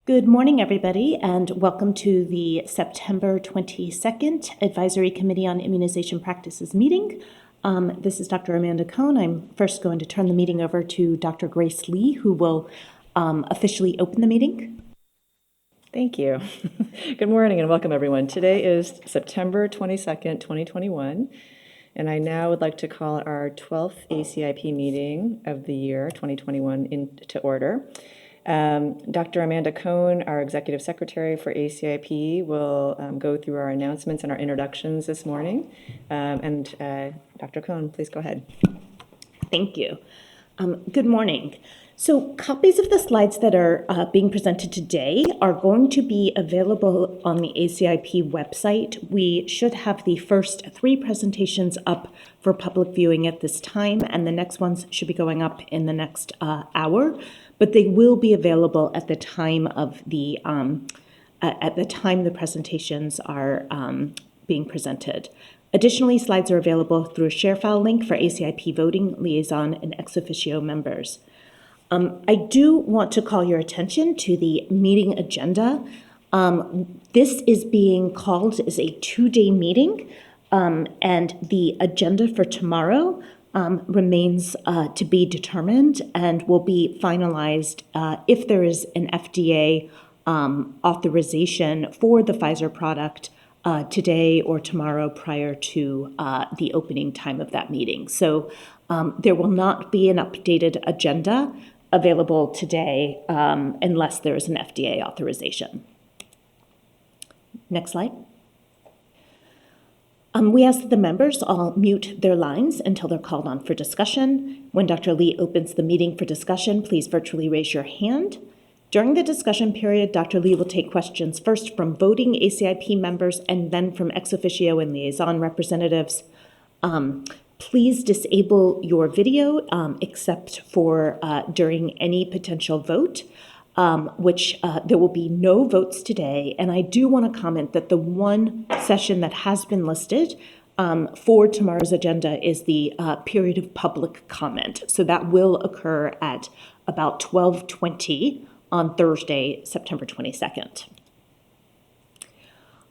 Good morning, everybody, and welcome to the September 22nd Advisory Committee on Immunization Practices meeting. This is Dr. Amanda Cohn. I'm first going to turn the meeting over to Dr. Grace Lee, who will officially open the meeting. Thank you. Good morning and welcome, everyone. Today is September 22nd, 2021, and I now would like to call our 12th ACIP meeting of the year 2021 into order. Dr. Amanda Cohn, our Executive Secretary for ACIP, will go through our announcements and our introductions this morning. Dr. Cohn, please go ahead. Thank you. Good morning. So copies of the slides that are being presented today are going to be available on the ACIP website. We should have the first 3 presentations up for public viewing at this time, and the next ones should be going up in the next hour. But they will be available at the time of the the presentations are being presented. Additionally, slides are available through a share file link for ACIP voting, liaison, and ex officio members. I do want to call your attention to the meeting agenda. This is being called as a 2-day meeting, and the agenda for tomorrow remains to be determined and will be finalized if there is an FDA authorization for the Pfizer product today or tomorrow prior to the opening time of that meeting. So there will not be an updated agenda available today unless there is an FDA authorization. Next slide. We ask that the members all mute their lines until they're called on for discussion. When Dr. Lee opens the meeting for discussion, please virtually raise your hand. During the discussion period, Dr. Lee will take questions first from voting ACIP members and then from ex officio and liaison representatives. Please disable your video except for during any potential vote, which there will be no votes today. And I do want to comment that the one session that has been listed for tomorrow's agenda is the period of public comment. So that will occur at about 12:20 on Thursday, September 22nd.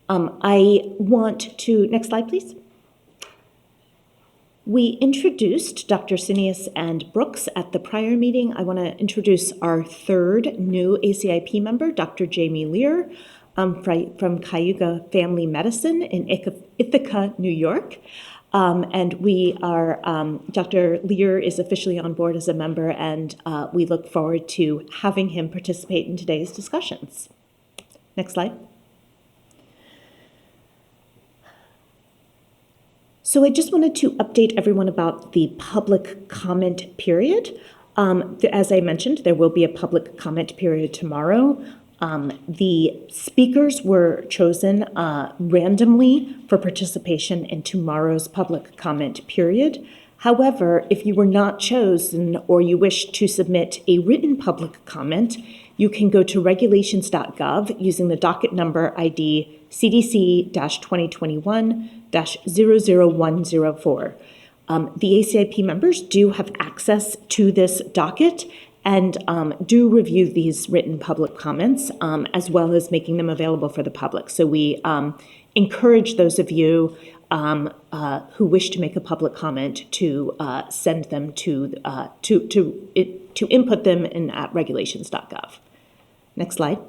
I want to, next slide, please. We introduced Dr. Sinius and Brooks at the prior meeting. I want to introduce our third new ACIP member, Dr. Jamie Lair, from Cayuga Family Medicine in Ithaca, New York. And we are, Dr. Lair is officially on board as a member, and we look forward to having him participate in today's discussions. Next slide. So I just wanted to update everyone about the public comment period. As I mentioned, there will be a public comment period tomorrow. The speakers were chosen randomly for participation in tomorrow's public comment period. However, if you were not chosen or you wish to submit a written public comment, you can go to regulations.gov using the docket number ID CDC-2021-00104. The ACIP members do have access to this docket and do review these written public comments as well as making them available for the public. So we encourage those of you who wish to make a public comment to send them to input them in at regulations.gov. Next slide.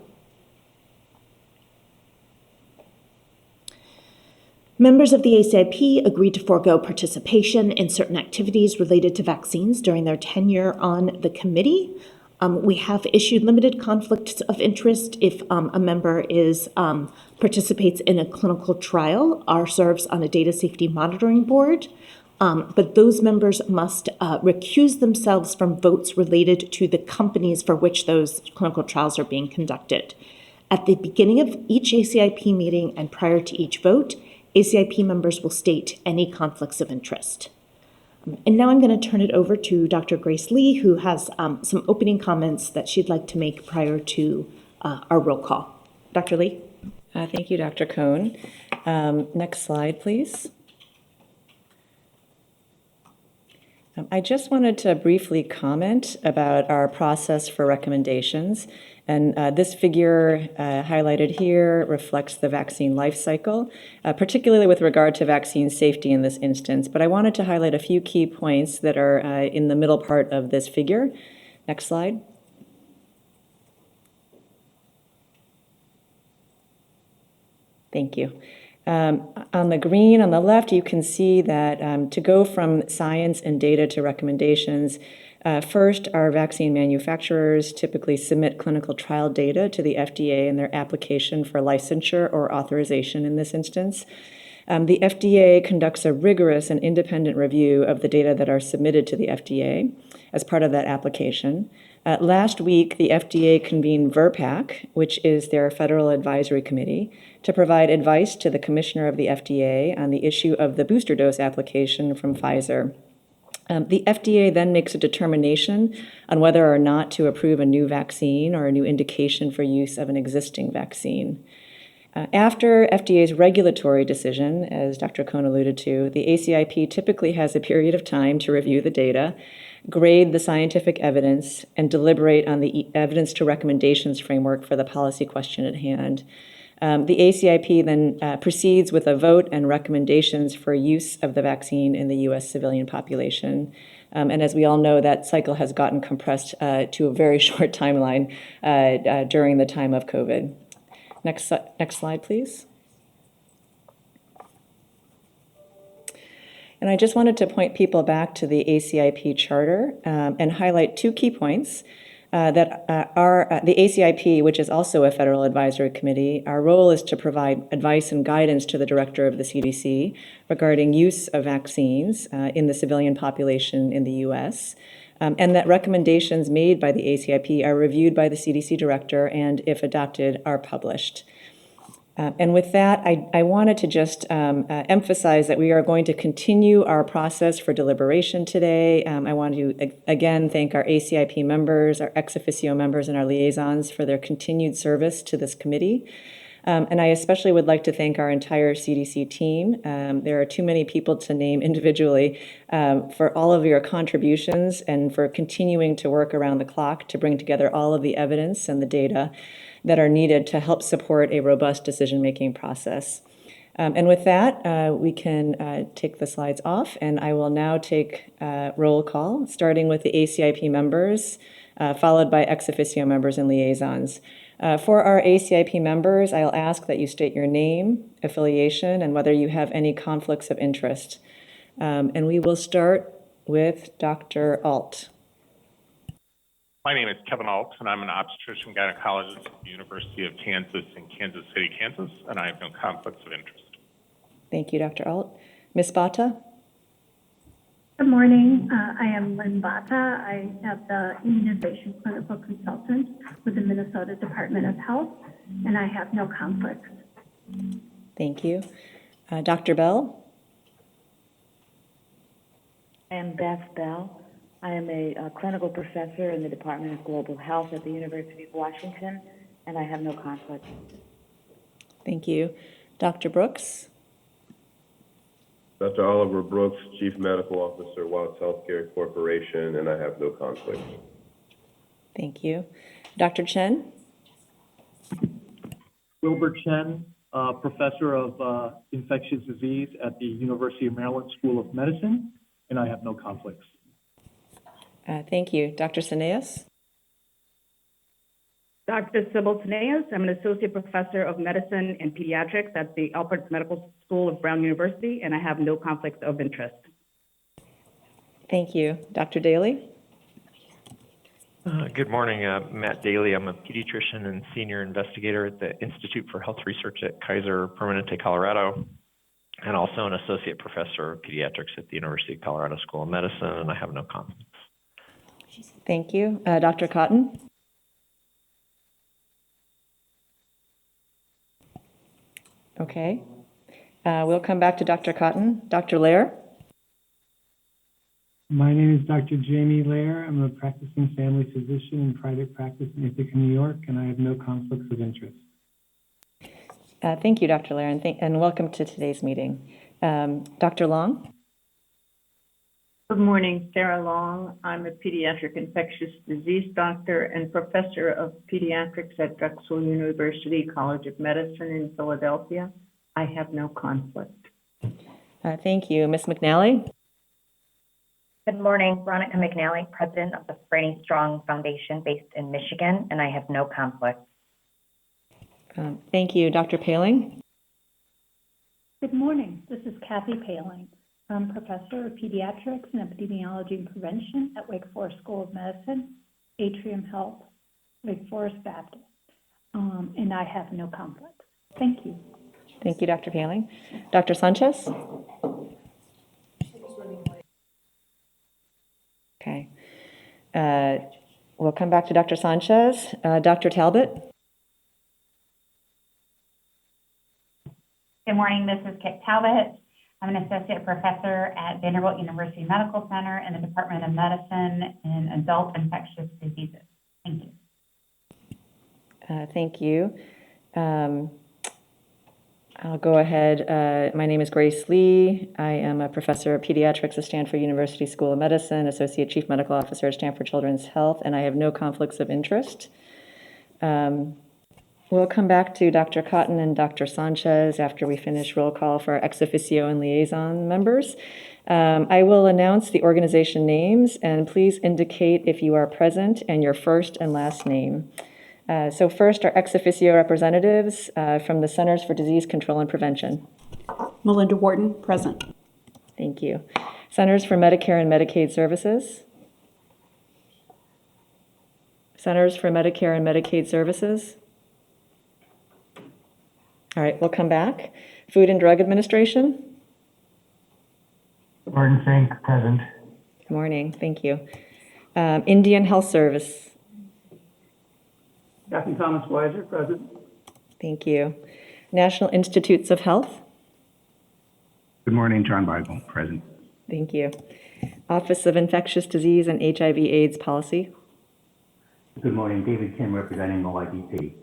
Members of the ACIP agreed to forego participation in certain activities related to vaccines during their tenure on the committee. We have issued limited conflicts of interest if a member participates in a clinical trial or serves on a data safety monitoring board. But those members must recuse themselves from votes related to the companies for which those clinical trials are being conducted. At the beginning of each ACIP meeting and prior to each vote, ACIP members will state any conflicts of interest. And now I'm going to turn it over to Dr. Grace Lee, who has some opening comments that she'd like to make prior to our roll call. Dr. Lee? Thank you, Dr. Cohn. Next slide, please. I just wanted to briefly comment about our process for recommendations And this figure highlighted here reflects the vaccine life cycle, particularly with regard to vaccine safety in this instance. But I wanted to highlight a few key points that are in the middle part of this figure. Next slide. Thank you. On the green on the left, you can see that to go from science and data to recommendations, first, our vaccine manufacturers typically submit clinical trial data to the FDA in their application for licensure or authorization in this instance. The FDA conducts a rigorous and independent review of the data that are submitted to the FDA as part of that application. Last week, the FDA convened VRBPAC, which is their Federal Advisory Committee, to provide advice to the Commissioner of the FDA on the issue of the booster dose application from Pfizer. The FDA then makes a determination on whether or not to approve a new vaccine or a new indication for use of an existing vaccine. After FDA's regulatory decision, as Dr. Cohn alluded to, the ACIP typically has a period of time to review the data, grade the scientific evidence, and deliberate on the evidence to recommendations framework for the policy question at hand. The ACIP then proceeds with a vote and recommendations for use of the vaccine in the U.S. civilian population. And as we all know, that cycle has gotten compressed to a very short timeline during the time of COVID. Next slide, please. And I just wanted to point people back to the ACIP Charter and highlight two key points. That the ACIP, which is also a federal advisory committee, our role is to provide advice and guidance to the director of the CDC regarding use of vaccines in the civilian population in the U.S., and that recommendations made by the ACIP are reviewed by the CDC director and, if adopted, are published. And with that, I wanted to just emphasize that we are going to continue our process for deliberation today. I want to, again, thank our ACIP members, our ex officio members, and our liaisons for their continued service to this committee. And I especially would like to thank our entire CDC team. There are too many people to name individually for all of your contributions and for continuing to work around the clock to bring together all of the evidence and the data that are needed to help support a robust decision-making process. And with that, we can take the slides off, and I will now take roll call, starting with the ACIP members, followed by ex officio members and liaisons. For our ACIP members, I'll ask that you state your name, affiliation, and whether you have any conflicts of interest. And we will start with Dr. Alt. My name is Kevin Alt, and I'm an obstetrician gynecologist at the University of Kansas in Kansas City, Kansas, and I have no conflicts of interest. Thank you, Dr. Alt. Msbata? Good morning. I am Msbata. I have the immunization clinical consultant with the Minnesota Department of Health, and I have no conflicts. Thank you. Dr. Bell? I am Beth Bell. I am a clinical professor in the Department of Global Health at the University of Washington, and I have no conflict. Thank you. Dr. Brooks? Dr. Oliver Brooks, Chief Medical Officer, Watts Healthcare Corporation, and I have no conflicts. Thank you. Dr. Chen? Wilbur Chen, Professor of Infectious Disease at the University of Maryland School of Medicine, and I have no conflicts. Thank you. Dr. Saneas? Dr. Sybil Tenenbaum. I'm an associate professor of medicine and pediatrics at the Alpert Medical School of Brown University, and I have no conflicts of interest. Thank you. Dr. Daley? Good morning, Matt Daley. I'm a pediatrician and senior investigator at the Institute for Health Research at Kaiser Permanente, Colorado, and also an associate professor of pediatrics at the University of Colorado School of Medicine, and I have no conflicts. Thank you. Dr. Cotton? Okay. We'll come back to Dr. Cotton. Dr. Lair? My name is Dr. Jamie Lair. I'm a practicing family physician in private practice in Ithaca, New York, and I have no conflicts of interest. Thank you, Dr. Lair, and welcome to today's meeting. Dr. Long? Good morning, Sarah Long. I'm a pediatric infectious disease doctor and professor of pediatrics at Drexel University College of Medicine in Philadelphia. I have no conflict. Thank you. Ms. McNally? Good morning, Veronica McNally, president of the Franny Strong Foundation based in Michigan, and I have no conflict. Thank you. Dr. Paling? Good morning. This is Kathy Paling. I'm professor of pediatrics and epidemiology and prevention at Wake Forest School of Medicine, Atrium Health, Wake Forest Baptist, and I have no conflict. Thank you. Thank you, Dr. Paling. Dr. Sanchez? Okay. We'll come back to Dr. Sanchez. Dr. Talbot? Good morning, this is Kit Talbot. I'm an associate professor at Vanderbilt University Medical Center in the Department of Medicine in Adult Infectious Diseases. Thank you. Thank you. I'll go ahead. My name is Grace Lee. I am a professor of pediatrics at Stanford University School of Medicine, associate chief medical officer at Stanford Children's Health, and I have no conflicts of interest. We'll come back to Dr. Cotton and Dr. Sanchez after we finish roll call for our ex officio and liaison members. I will announce the organization names, and please indicate if you are present and your first and last name. So first, our ex officio representatives from the Centers for Disease Control and Prevention. Melinda Wharton, present. Thank you. Centers for Medicare and Medicaid Services. Centers for Medicare and Medicaid Services. All right, we'll come back. Food and Drug Administration. Gordon Fink, present. Good morning, thank you. Indian Health Service. Captain Thomas Weiser, present. Thank you. National Institutes of Health. Good morning, John Bible, present. Thank you. Office of Infectious Disease and HIV/AIDS Policy. Good morning, David Kim, representing OIDP.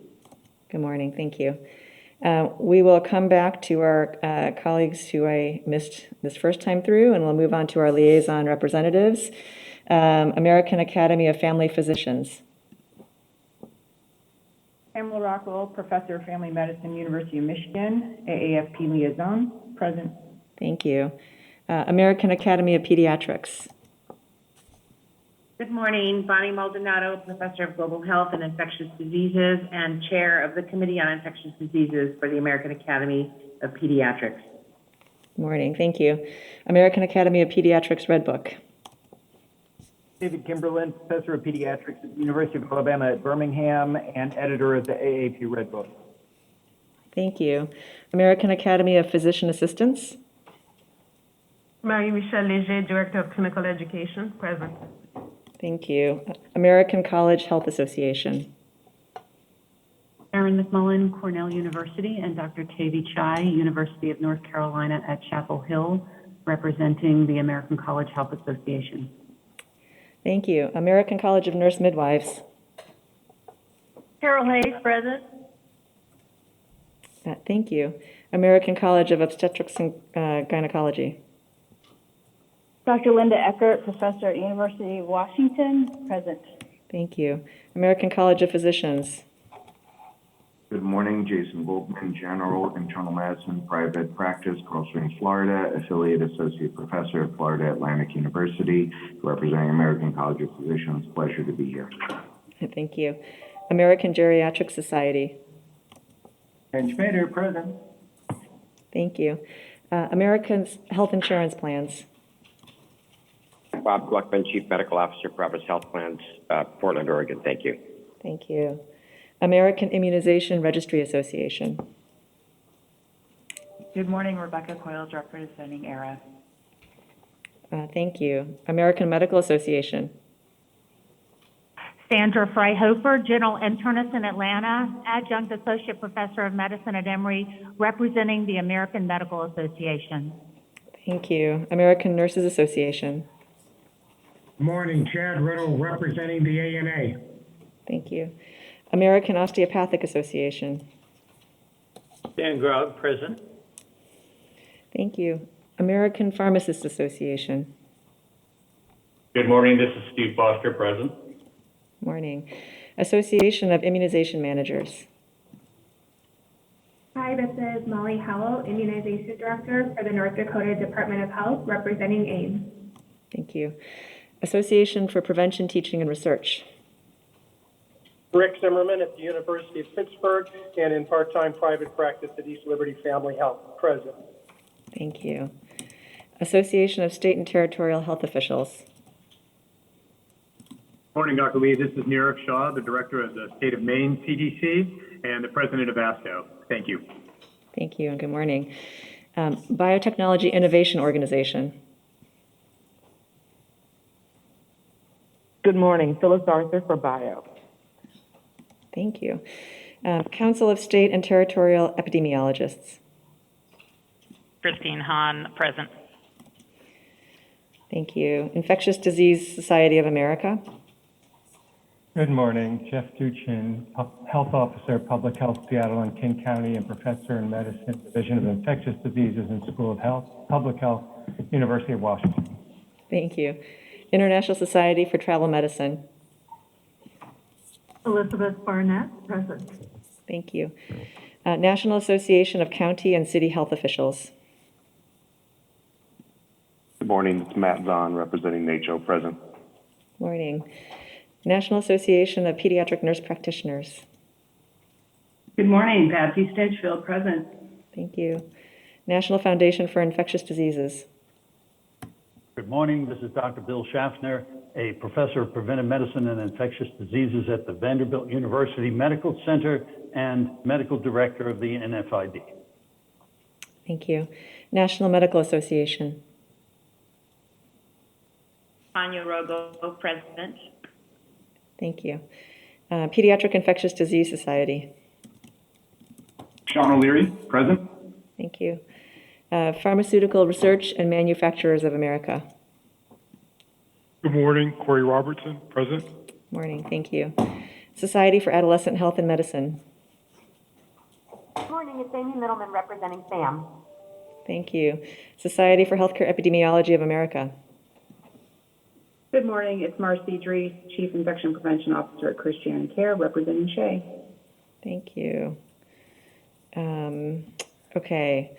Good morning, thank you. We will come back to our colleagues who I missed this first time through, and we'll move on to our liaison representatives. American Academy of Family Physicians. Pamela Rockwell, professor of family medicine, University of Michigan, AAFP Liaison, present. Thank you. American Academy of Pediatrics. Good morning, Bonnie Maldonado, professor of global health and infectious diseases and chair of the Committee on Infectious Diseases for the American Academy of Pediatrics. Good morning, thank you. American Academy of Pediatrics Red Book. David Kimberlin, professor of pediatrics at the University of Alabama at Birmingham and editor of the AAP Red Book. Thank you. American Academy of Physician Assistants. Marie-Michelle Léger, director of clinical education, present. Thank you. American College Health Association. Erin McMullen, Cornell University, and Dr. Tavi Chai, University of North Carolina at Chapel Hill, representing the American College Health Association. Thank you. American College of Nurse Midwives. Carol Hayes, present. Thank you. American College of Obstetrics and Gynecology. Dr. Linda Eckert, professor at University of Washington, present. Thank you. American College of Physicians. Good morning, Jason Goldman, General Internal Medicine, Private Practice, Coral Springs, Florida, Affiliate Associate Professor at Florida Atlantic University, representing American College of Physicians. Pleasure to be here. Thank you. American Geriatric Society. And Schmader, present. Thank you. American Health Insurance Plans. Bob Gluckman, Chief Medical Officer, Providence Health Plans, Portland, Oregon. Thank you. Thank you. American Immunization Registry Association. Good morning, Rebecca Coyle, representing ERA. Thank you. American Medical Association. Sandra Freyhofer, General Internist in Atlanta, Adjunct Associate Professor of Medicine at Emory, representing the American Medical Association. Thank you. American Nurses Association. Morning, Chad Riddle, representing the ANA. Thank you. American Osteopathic Association. Dan Grog, present. Thank you. American Pharmacists Association. Good morning. This is Steve Foster, present. Morning. Association of Immunization Managers. Hi, this is Molly Howell, Immunization Director for the North Dakota Department of Health, representing AIM. Thank you. Association for Prevention, Teaching, and Research. Rick Zimmerman at the University of Pittsburgh and in part-time private practice at East Liberty Family Health, present. Thank you. Association of State and Territorial Health Officials. Morning, Dr. Lee. This is Nirav Shah, the Director of the State of Maine CDC and the President of ASCO. Thank you. Thank you and good morning. Biotechnology Innovation Organization. Good morning. Phyllis Arthur for Bio. Thank you. Council of State and Territorial Epidemiologists. Christine Hahn, present. Thank you. Infectious Disease Society of America. Good morning. Jeff Duchin, Health Officer, Public Health, Seattle and King County, and Professor in Medicine, Division of Infectious Diseases and School of Health, Public Health, University of Washington. Thank you. International Society for Travel Medicine. Elizabeth Barnett, present. Thank you. National Association of County and City Health Officials. Good morning. It's Matt Vaughn representing NACHO, present. Morning. National Association of Pediatric Nurse Practitioners. Good morning. Patricia Stenchfield, present. Thank you. National Foundation for Infectious Diseases. Good morning. This is Dr. Bill Schaffner, a professor of preventive medicine and infectious diseases at the Vanderbilt University Medical Center and medical director of the NFID. Thank you. National Medical Association. Tanya Rogo, president. Thank you. Pediatric Infectious Disease Society. Sean O'Leary, present. Thank you. Pharmaceutical Research and Manufacturers of America. Good morning. Corey Robertson, present. Morning. Thank you. Society for Adolescent Health and Medicine. Good morning. It's Amy Middleman representing SAM. Thank you. Society for Healthcare Epidemiology of America. Good morning. It's Marcia Shay, Chief Infection Prevention Officer at Christiana Care, representing Shay. Thank you. Okay.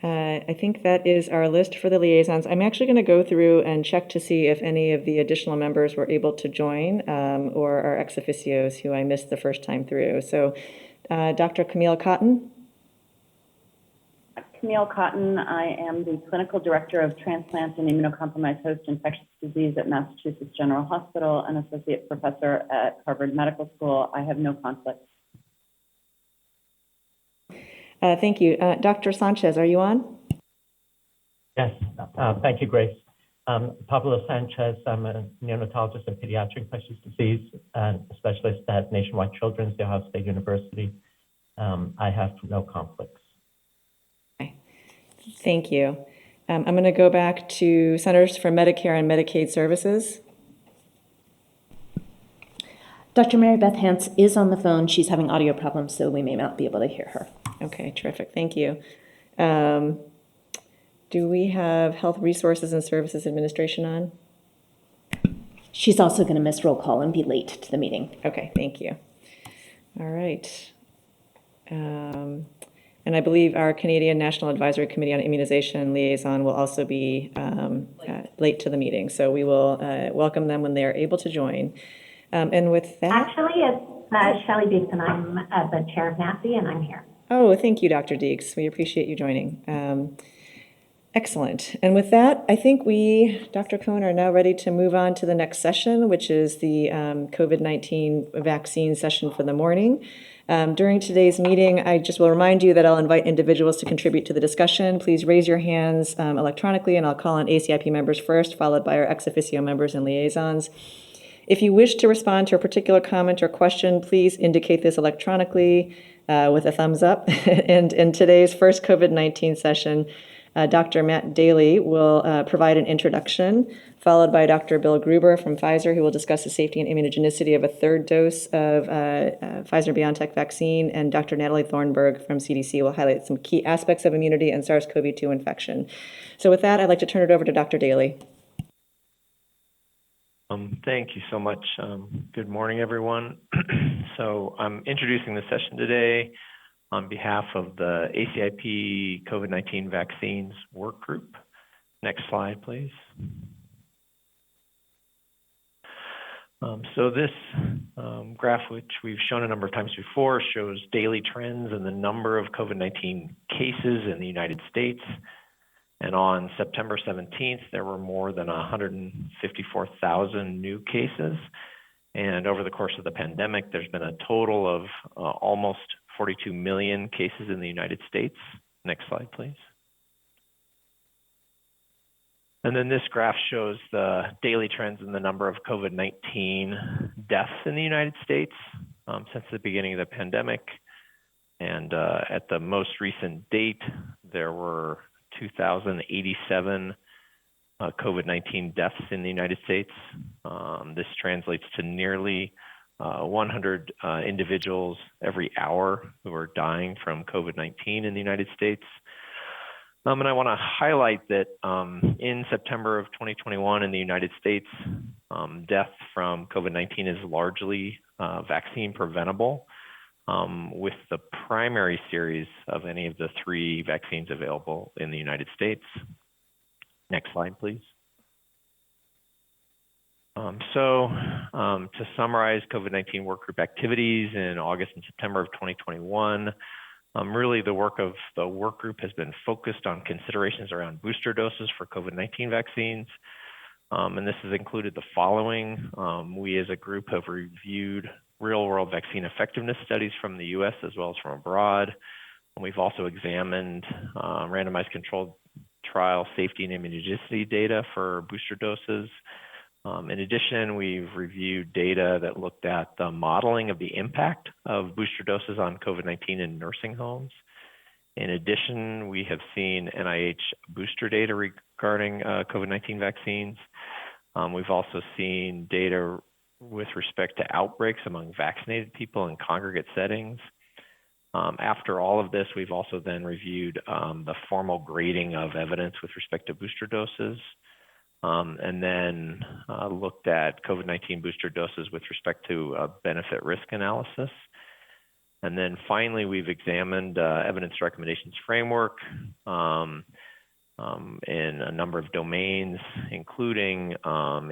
I think that is our list for the liaisons. I'm actually going to go through and check to see if any of the additional members were able to join or are ex officios who I missed the first time through. So Dr. Camille Cotton. Camille Cotton. I am the Clinical Director of Transplant and Immunocompromised Host Infectious Disease at Massachusetts General Hospital and Associate Professor at Harvard Medical School. I have no conflicts. Thank you. Dr. Sanchez, are you on? Yes. Thank you, Grace. Pablo Sanchez. I'm a neonatologist in pediatric infectious disease and a specialist at Nationwide Children's, the Ohio State University. I have no conflicts. Thank you. I'm going to go back to Centers for Medicare and Medicaid Services. Dr. Mary Beth Hance is on the phone. She's having audio problems, so we may not be able to hear her. Okay, terrific. Thank you. Do we have Health Resources and Services Administration on? She's also going to miss roll call and be late to the meeting. Okay, thank you. All right. And I believe our Canadian National Advisory Committee on Immunization Liaison will also be late to the meeting. So we will welcome them when they are able to join. And with that... Actually, it's Shelley Deeks, and I'm the chair of NACI, and I'm here. Oh, thank you, Dr. Deeks. We appreciate you joining. Excellent. And with that, I think we, Dr. Cohn, are now ready to move on to the next session, which is the COVID-19 vaccine session for the morning. During today's meeting, I just will remind you that I'll invite individuals to contribute to the discussion. Please raise your hands electronically, and I'll call on ACIP members first, followed by our ex officio members and liaisons. If you wish to respond to a particular comment or question, please indicate this electronically with a thumbs up. And in today's first COVID-19 session, Dr. Matt Daley will provide an introduction, followed by Dr. Bill Gruber from Pfizer, who will discuss the safety and immunogenicity of a third dose of Pfizer-BioNTech vaccine, and Dr. Natalie Thornburg from CDC will highlight some key aspects of immunity and SARS-CoV-2 infection. So with that, I'd like to turn it over to Dr. Daley. Thank you so much. Good morning, everyone. So I'm introducing the session today on behalf of the ACIP COVID-19 Vaccines Work Group. Next slide, please. So this graph, which we've shown a number of times before, shows daily trends in the number of COVID-19 cases in the United States. And on September 17th, there were more than 154,000 new cases. And over the course of the pandemic, there's been a total of almost 42 million cases in the United States. Next slide, please. And then this graph shows the daily trends in the number of COVID-19 deaths in the United States since the beginning of the pandemic. And at the most recent date, there were 2,087 COVID-19 deaths in the United States. This translates to nearly 100 individuals every hour who are dying from COVID-19 in the United States. And I want to highlight that in September of 2021 in the United States, death from COVID-19 is largely vaccine preventable, with the primary series of any of the 3 vaccines available in the United States. Next slide, please. To summarize COVID-19 work group activities in August and September of 2021, really the work of the work group has been focused on considerations around booster doses for COVID-19 vaccines. And this has included the following. We as a group have reviewed real-world vaccine effectiveness studies from the US as well as from abroad. And we've also examined randomized controlled trial safety and immunogenicity data for booster doses. In addition, we've reviewed data that looked at the modeling of the impact of booster doses on COVID-19 in nursing homes. In addition, we have seen NIH booster data regarding COVID-19 vaccines. We've also seen data with respect to outbreaks among vaccinated people in congregate settings. After all of this, we've also then reviewed the formal grading of evidence with respect to booster doses, and then looked at COVID-19 booster doses with respect to a benefit risk analysis. And then finally, we've examined evidence recommendations framework in a number of domains, including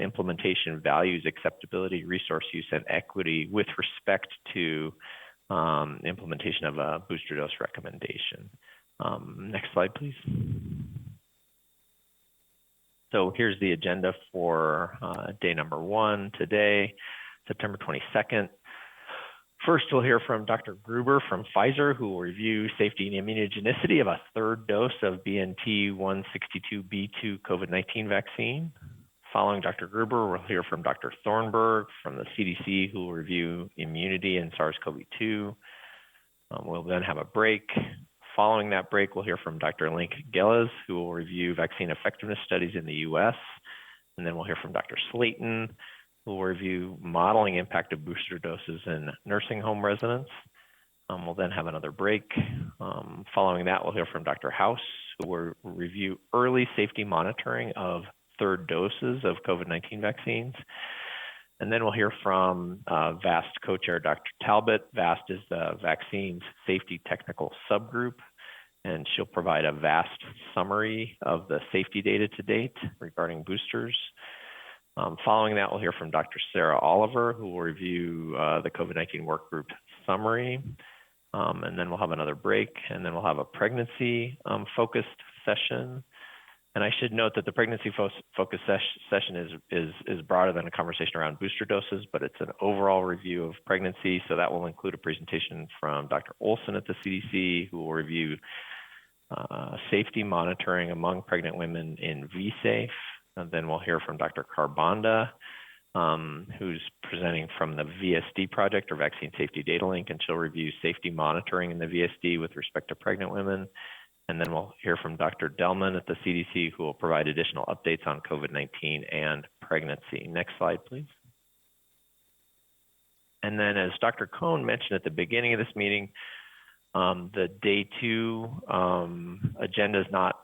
implementation, values, acceptability, resource use, and equity with respect to implementation of a booster dose recommendation. Next slide, please. So here's the agenda for day number 1 today, September 22nd. First, we'll hear from Dr. Gruber from Pfizer, who will review safety and immunogenicity of a 3rd dose of BNT162b2 COVID-19 vaccine. Following Dr. Gruber, we'll hear from Dr. Thornburg from the CDC, who will review immunity in SARS-CoV-2. We'll then have a break. Following that break, we'll hear from Dr. Link Gilles, who will review vaccine effectiveness studies in the US. And then we'll hear from Dr. Slayton, who will review modeling impact of booster doses in nursing home residents. We'll then have another break. Following that, we'll hear from Dr. House, who will review early safety monitoring of 3rd doses of COVID-19 vaccines. And then we'll hear from VAST co-chair Dr. Talbot. VAST is the Vaccines Safety Technical Subgroup, and she'll provide a VAST summary of the safety data to date regarding boosters. Following that, we'll hear from Dr. Sarah Oliver, who will review the COVID-19 work group summary. And then we'll have another break, and then we'll have a pregnancy focused session. And I should note that the pregnancy focus session is broader than a conversation around booster doses, but it's an overall review of pregnancy. So that will include a presentation from Dr. Olson at the CDC, who will review safety monitoring among pregnant women in VSafe. And then we'll hear from Dr. Carbonda, who's presenting from the VSD project, or Vaccine Safety Data Link, and she'll review safety monitoring in the VSD with respect to pregnant women. And then we'll hear from Dr. Delman at the CDC, who will provide additional updates on COVID-19 and pregnancy. Next slide, please. And then, as Dr. Cohn mentioned at the beginning of this meeting, the day 2 agenda is not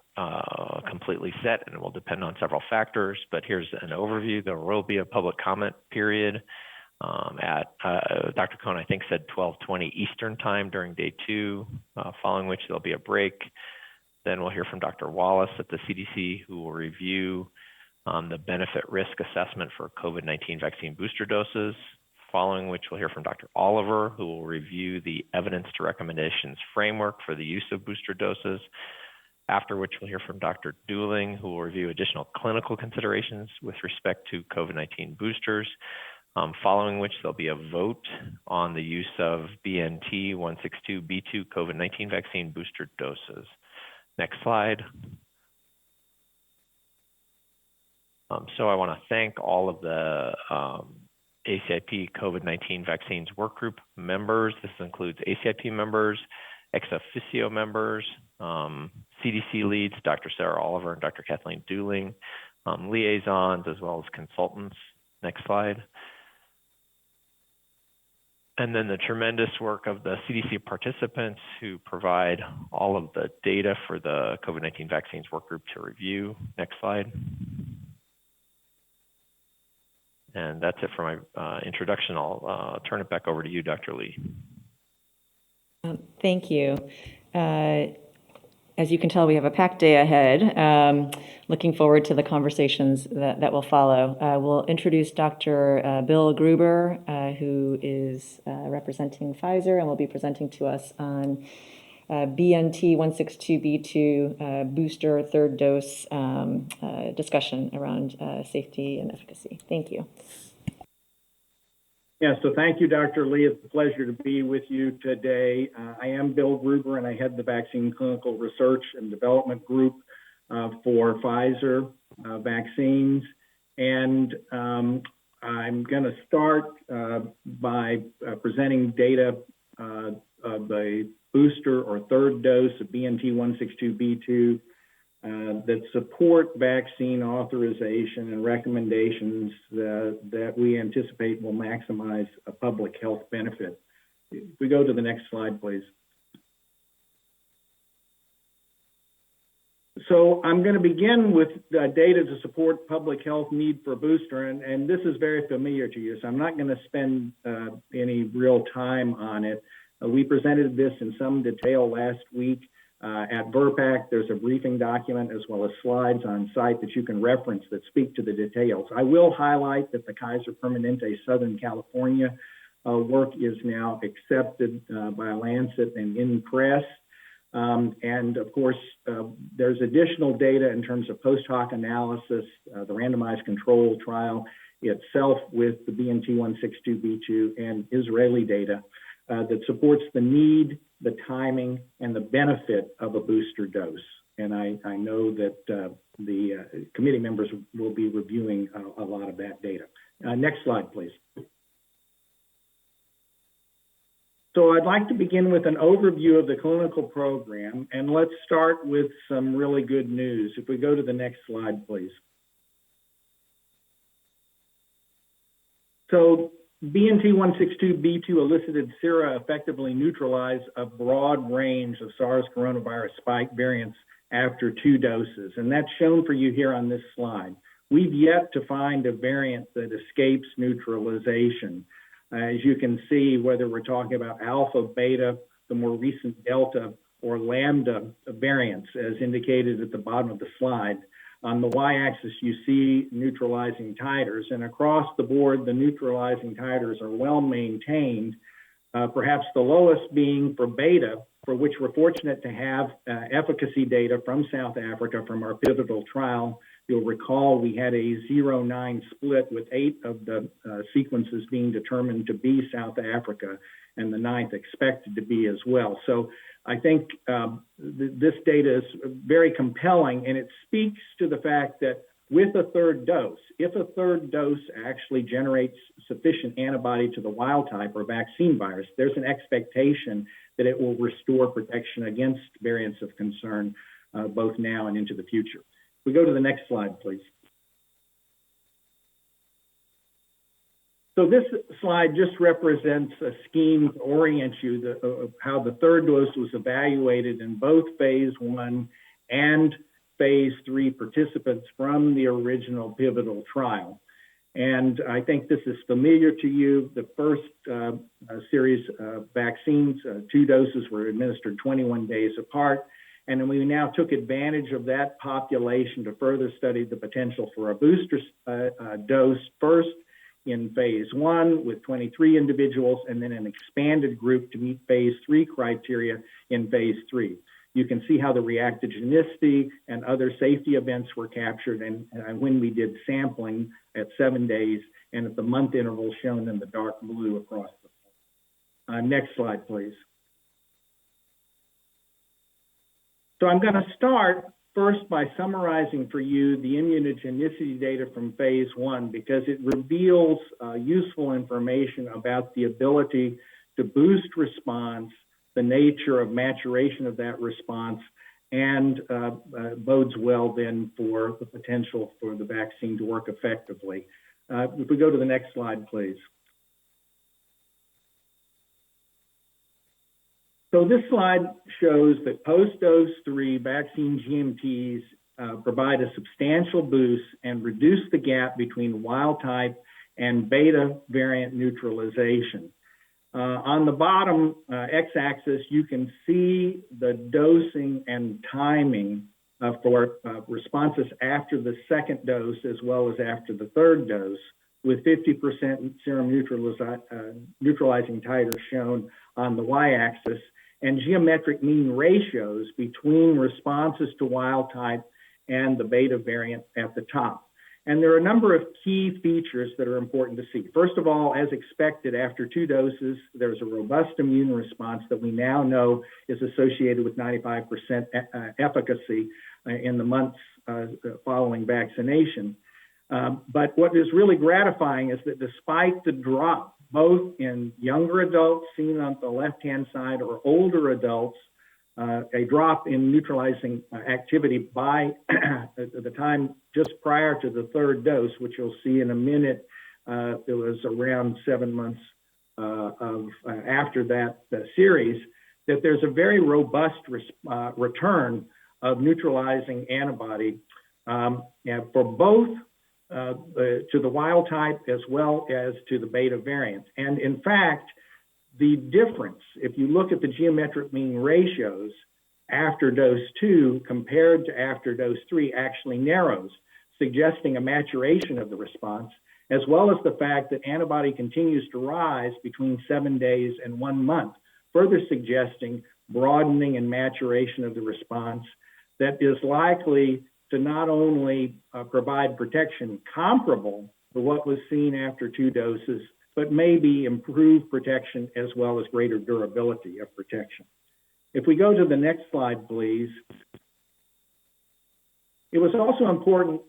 completely set and it will depend on several factors, but here's an overview. There will be a public comment period Dr. Cohn, I think, said 12:20 Eastern time during day 2, following which there'll be a break. Then we'll hear from Dr. Wallace at the CDC, who will review the benefit risk assessment for COVID-19 vaccine booster doses, following which we'll hear from Dr. Oliver, who will review the evidence to recommendations framework for the use of booster doses, after which we'll hear from Dr. Dooling, who will review additional clinical considerations with respect to COVID-19 boosters, following which there'll be a vote on the use of BNT162b2 COVID-19 vaccine booster doses. Next slide. So I want to thank all of the ACIP COVID-19 vaccines work group members. This includes ACIP members, ex officio members, CDC leads, Dr. Sarah Oliver and Dr. Kathleen Dooling, liaisons, as well as consultants. Next slide. And then the tremendous work of the CDC participants who provide all of the data for the COVID-19 vaccines work group to review. Next slide. And that's it for my introduction. I'll turn it back over to you, Dr. Lee. Thank you. As you can tell, we have a packed day ahead. Looking forward to the conversations that will follow. We'll introduce Dr. Bill Gruber, who is representing Pfizer and will be presenting to us on BNT162b2 booster third dose discussion around safety and efficacy. Thank you. Yeah, so thank you, Dr. Lee. It's a pleasure to be with you today. I am Bill Gruber, and I head the Vaccine Clinical Research and Development Group for Pfizer vaccines. And I'm going to start by presenting data of the booster or third dose of BNT162b2 that support vaccine authorization and recommendations that we anticipate will maximize a public health benefit. If we go to the next slide, please. So I'm going to begin with data to support public health need for a booster, and this is very familiar to you, so I'm not going to spend any real time on it. We presented this in some detail last week at VRPAC. There's a briefing document as well as slides on site that you can reference that speak to the details. I will highlight that the Kaiser Permanente Southern California work is now accepted by Lancet and in press. And of course, there's additional data in terms of post hoc analysis, the randomized control trial itself with the BNT162b2 and Israeli data that supports the need, the timing, and the benefit of a booster dose. And I know that the committee members will be reviewing a lot of that data. Next slide, please. So I'd like to begin with an overview of the clinical program, and let's start with some really good news. If we go to the next slide, please. So BNT162b2 elicited sera effectively neutralize a broad range of SARS coronavirus spike variants after 2 doses, and that's shown for you here on this slide. We've yet to find a variant that escapes neutralization. As you can see, whether we're talking about alpha, beta, the more recent delta, or lambda variants, as indicated at the bottom of the slide. On the y-axis, you see neutralizing titers, and across the board, the neutralizing titers are well maintained, perhaps the lowest being for beta, for which we're fortunate to have efficacy data from South Africa from our pivotal trial. You'll recall we had a 0-9 split with 8 of the sequences being determined to be South Africa and the 9th expected to be as well. So I think this data is very compelling, and it speaks to the fact that with a third dose, if a third dose actually generates sufficient antibody to the wild type or vaccine virus, there's an expectation that it will restore protection against variants of concern both now and into the future. We go to the next slide, please. So this slide just represents a scheme to orient you of how the third dose was evaluated in both phase 1 and phase 3 participants from the original pivotal trial. And I think this is familiar to you. The first series of vaccines, 2 doses were administered 21 days apart. And then we now took advantage of that population to further study the potential for a booster dose first in phase 1 with 23 individuals, and then an expanded group to meet phase 3 criteria in phase 3. You can see how the reactogenicity and other safety events were captured and when we did sampling at 7 days and at the month interval shown in the dark blue across the next slide, please. So I'm going to start first by summarizing for you the immunogenicity data from phase 1 because it reveals useful information about the ability to boost response, the nature of maturation of that response, and bodes well then for the potential for the vaccine to work effectively. If we go to the next slide, please. So this slide shows that post-dose 3 vaccine GMTs provide a substantial boost and reduce the gap between wild type and beta variant neutralization. On the bottom x-axis, you can see the dosing and timing for responses after the second dose as well as after the third dose, with 50% serum neutralizing titers shown on the y-axis, and geometric mean ratios between responses to wild type and the beta variant at the top. And there are a number of key features that are important to see. First of all, as expected, after 2 doses, there's a robust immune response that we now know is associated with 95% efficacy in the months following vaccination. But what is really gratifying is that despite the drop, both in younger adults seen on the left-hand side or older adults, a drop in neutralizing activity by the time just prior to the third dose, which you'll see in a minute. It was around 7 months after that series, that there's a very robust return of neutralizing antibody for both to the wild type as well as to the beta variant. And in fact, the difference, if you look at the geometric mean ratios after dose 2 compared to after dose 3, actually narrows, suggesting a maturation of the response, as well as the fact that antibody continues to rise between 7 days and 1 month, further suggesting broadening and maturation of the response that is likely to not only provide protection comparable to what was seen after 2 doses, but maybe improve protection as well as greater durability of protection. If we go to the next slide, please. It was also important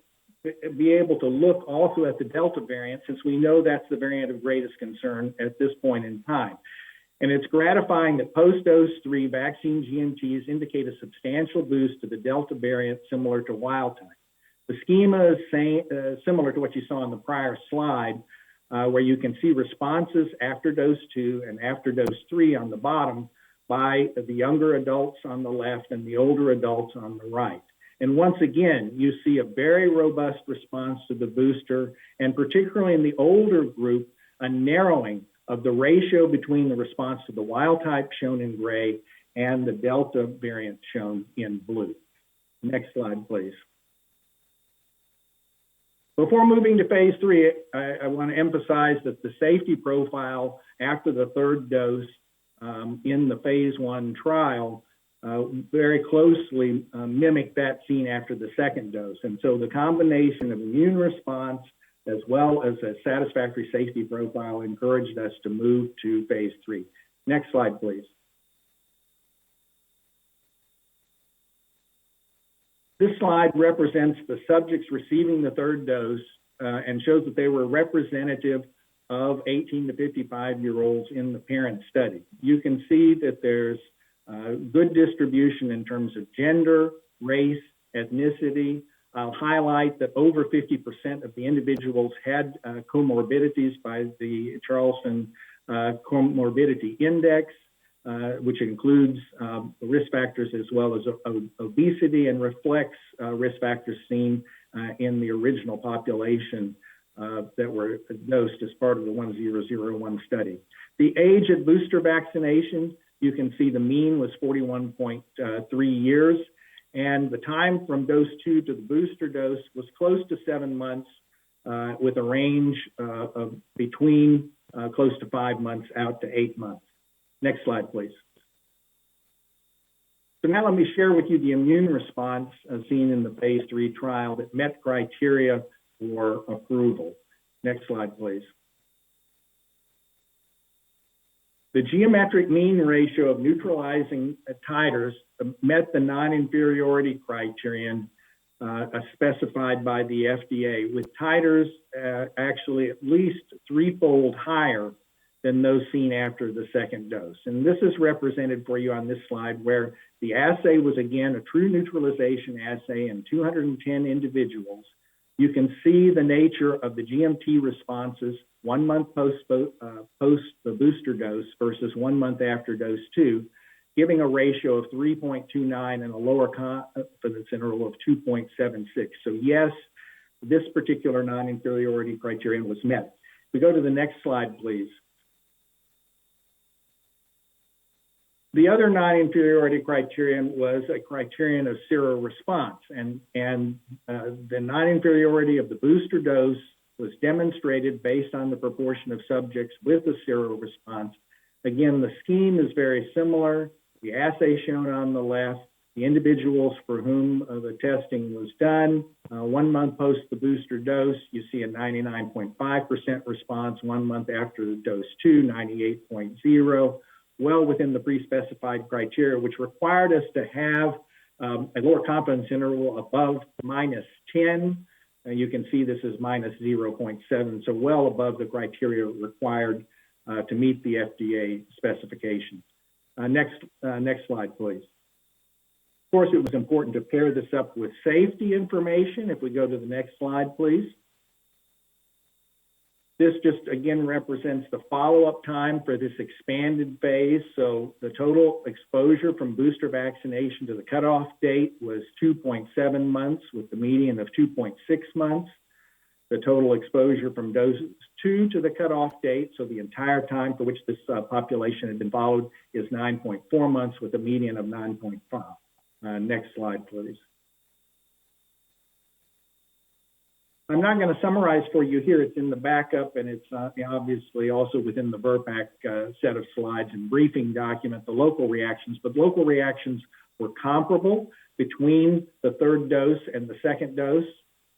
to be able to look also at the Delta variant, since we know that's the variant of greatest concern at this point in time. And it's gratifying that post-dose 3 vaccine GMTs indicate a substantial boost to the Delta variant similar to wild type. The schema is similar to what you saw on the prior slide, where you can see responses after dose 2 and after dose 3 on the bottom by the younger adults on the left and the older adults on the right. And once again, you see a very robust response to the booster, and particularly in the older group, a narrowing of the ratio between the response to the wild type shown in gray and the Delta variant shown in blue. Next slide, please. Before moving to phase 3, I want to emphasize that the safety profile after the third dose in the phase 1 trial very closely mimicked that seen after the second dose. And so the combination of immune response as well as a satisfactory safety profile encouraged us to move to phase 3. Next slide, please. This slide represents the subjects receiving the third dose and shows that they were representative of 18 to 55-year-olds in the parent study. You can see that there's good distribution in terms of gender, race, ethnicity. I'll highlight that over 50% of the individuals had comorbidities by the Charleston Comorbidity Index. which includes risk factors as well as obesity and reflects risk factors seen in the original population that were dosed as part of the 1001 study. The age at booster vaccination, you can see the mean was 41.3 years, and the time from dose 2 to the booster dose was close to 7 months, with a range of between close to 5 months out to 8 months. Next slide, please. So now let me share with you the immune response seen in the phase 3 trial that met criteria for approval. Next slide, please. The geometric mean ratio of neutralizing titers met the non-inferiority criterion specified by the FDA, with titers actually at least threefold higher than those seen after the second dose. And this is represented for you on this slide, where the assay was again a true neutralization assay in 210 individuals. You can see the nature of the GMT responses 1 month post the booster dose versus 1 month after dose 2, giving a ratio of 3.29 and a lower confidence interval of 2.76. So yes, this particular non-inferiority criterion was met. We go to the next slide, please. The other non-inferiority criterion was a criterion of seroresponse, and the non-inferiority of the booster dose was demonstrated based on the proportion of subjects with a seroresponse. Again, the scheme is very similar. The assay shown on the left, the individuals for whom the testing was done, 1 month post the booster dose, you see a 99.5% response. 1 month after the dose 2, 98.0%. Well within the pre-specified criteria, which required us to have a lower confidence interval above -10. You can see this is -0.7, so well above the criteria required to meet the FDA specifications. Next slide, please. Of course, it was important to pair this up with safety information. If we go to the next slide, please. This just again represents the follow-up time for this expanded phase. So the total exposure from booster vaccination to the cutoff date was 2.7 months with the median of 2.6 months. The total exposure from dose 2 to the cutoff date, so the entire time for which this population had been followed, is 9.4 months with a median of 9.5. Next slide, please. I'm not going to summarize for you here. It's in the backup, and it's obviously also within the VRPAC set of slides and briefing document, the local reactions. But local reactions were comparable between the third dose and the second dose.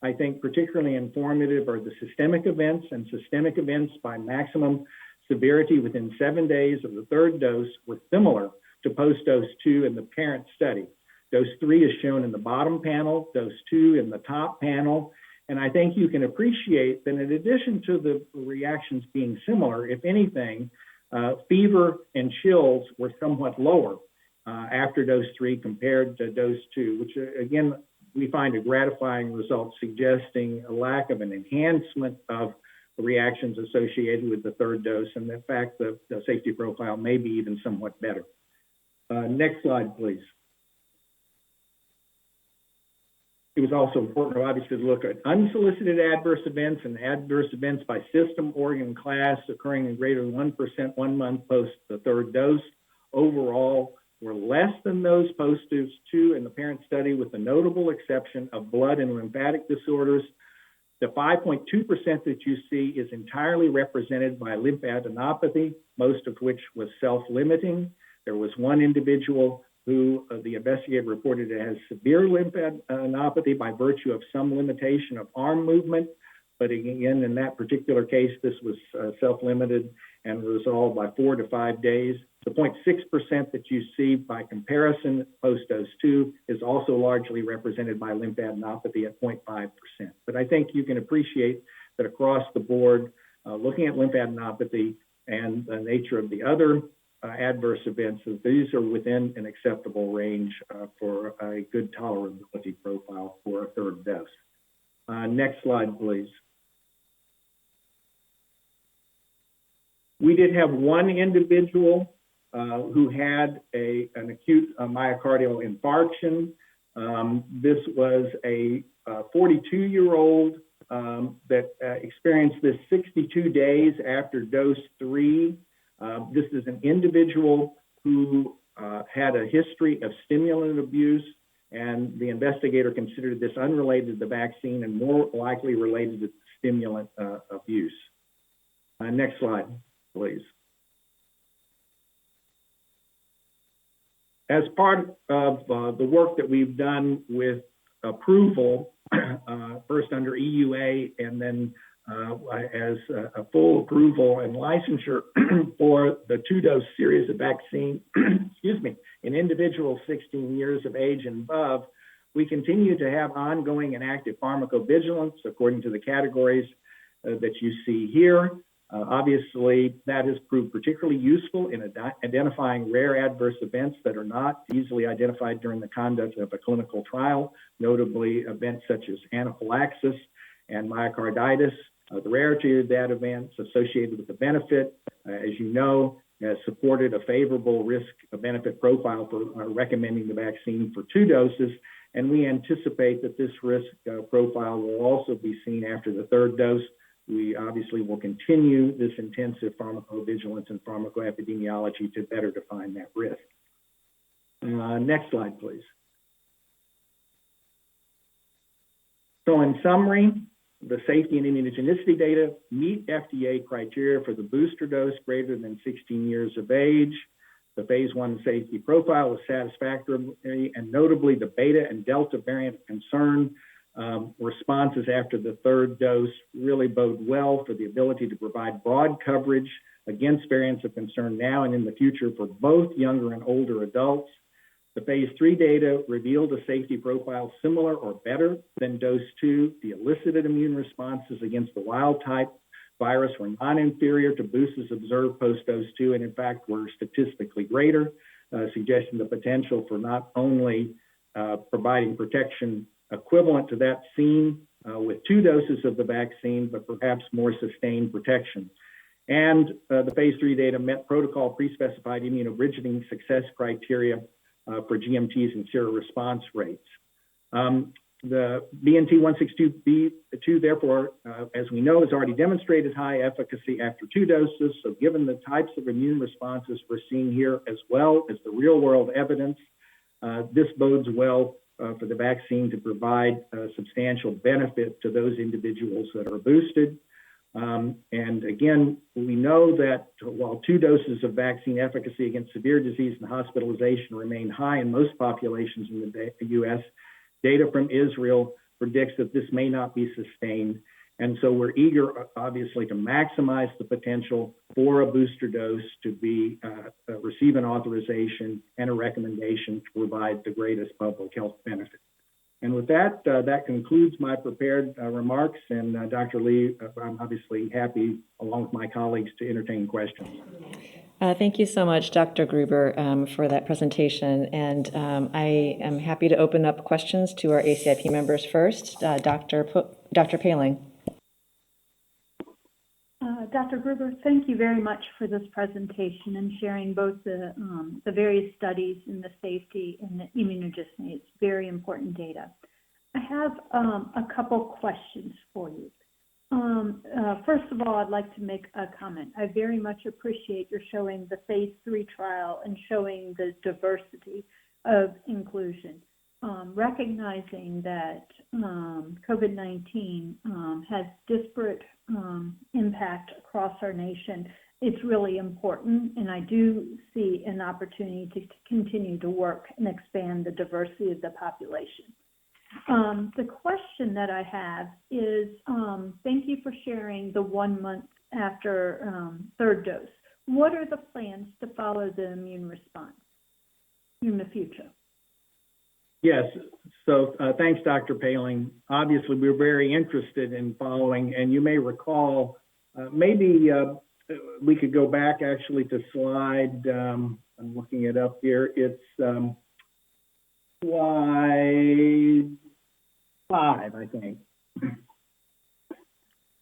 I think particularly informative are the systemic events, and systemic events by maximum severity within 7 days of the third dose were similar to post-dose 2 in the parent study. Dose 3 is shown in the bottom panel, dose 2 in the top panel. And I think you can appreciate that in addition to the reactions being similar, if anything, fever and chills were somewhat lower after dose 3 compared to dose 2, which again, we find a gratifying result suggesting a lack of an enhancement of the reactions associated with the third dose, and in fact, the safety profile may be even somewhat better. Next slide, please. It was also important, obviously, to look at unsolicited adverse events and adverse events by system, organ, class occurring in greater than 1% 1 month post the third dose. Overall, were less than those post-dose 2 in the parent study, with the notable exception of blood and lymphatic disorders. The 5.2% that you see is entirely represented by lymphadenopathy, most of which was self-limiting. There was one individual who the investigator reported it has severe lymphadenopathy by virtue of some limitation of arm movement. But again, in that particular case, this was self-limited and resolved by 4 to 5 days. The 0.6% that you see by comparison post-dose 2 is also largely represented by lymphadenopathy at 0.5%. But I think you can appreciate that across the board, looking at lymphadenopathy and the nature of the other adverse events, these are within an acceptable range for a good tolerability profile for a third dose. Next slide, please. We did have one individual who had an acute myocardial infarction. This was a 42-year-old that experienced this 62 days after dose 3. This is an individual who had a history of stimulant abuse, and the investigator considered this unrelated to the vaccine and more likely related to stimulant abuse. Next slide, please. As part of the work that we've done with approval, first under EUA and then as a full approval and licensure for the 2-dose series of vaccine, excuse me, in individuals 16 years of age and above, we continue to have ongoing and active pharmacovigilance according to the categories that you see here. Obviously, that has proved particularly useful in identifying rare adverse events that are not easily identified during the conduct of a clinical trial, notably events such as anaphylaxis and myocarditis. The rarity of that event associated with the benefit, as you know, has supported a favorable risk-benefit profile for recommending the vaccine for 2 doses, and we anticipate that this risk profile will also be seen after the 3rd dose. We obviously will continue this intensive pharmacovigilance and pharmacoepidemiology to better define that risk. Next slide, please. So in summary, the safety and immunogenicity data meet FDA criteria for the booster dose greater than 16 years of age. The phase 1 safety profile was satisfactory, and notably the Beta and Delta variant of concern responses after the 3rd dose really bode well for the ability to provide broad coverage against variants of concern now and in the future for both younger and older adults. The phase 3 data revealed a safety profile similar or better than dose 2. The elicited immune responses against the wild type virus were non-inferior to boosters observed post-dose 2, and in fact were statistically greater, suggesting the potential for not only providing protection equivalent to that seen with 2 doses of the vaccine, but perhaps more sustained protection. And the phase 3 data met protocol pre-specified immunobridging success criteria for GMTs and seroresponse rates. The BNT162b2, therefore, as we know, has already demonstrated high efficacy after 2 doses. So given the types of immune responses we're seeing here, as well as the real-world evidence, this bodes well for the vaccine to provide substantial benefit to those individuals that are boosted. And again, we know that while 2 doses of vaccine efficacy against severe disease and hospitalization remain high in most populations in the U.S., data from Israel predicts that this may not be sustained. And so we're eager, obviously, to maximize the potential for a booster dose to be receive an authorization and a recommendation to provide the greatest public health benefit. And with that, that concludes my prepared remarks. And Dr. Lee, I'm obviously happy, along with my colleagues, to entertain questions. Thank you so much, Dr. Gruber, for that presentation. And I am happy to open up questions to our ACIP members first. Dr. Paling. Dr. Gruber, thank you very much for this presentation and sharing both the various studies and the safety and the immunogenicity. It's very important data. I have a couple questions for you. First of all, I'd like to make a comment. I very much appreciate your showing the phase 3 trial and showing the diversity of inclusion. Recognizing that COVID-19 has disparate impact across our nation, it's really important, and I do see an opportunity to continue to work and expand the diversity of the population. The question that I have is, thank you for sharing the 1 month after 3rd dose. What are the plans to follow the immune response in the future? Yes, so thanks, Dr. Paling. Obviously, we're very interested in following, and you may recall, maybe we could go back actually to slide, I'm looking it up here, it's slide 5, I think,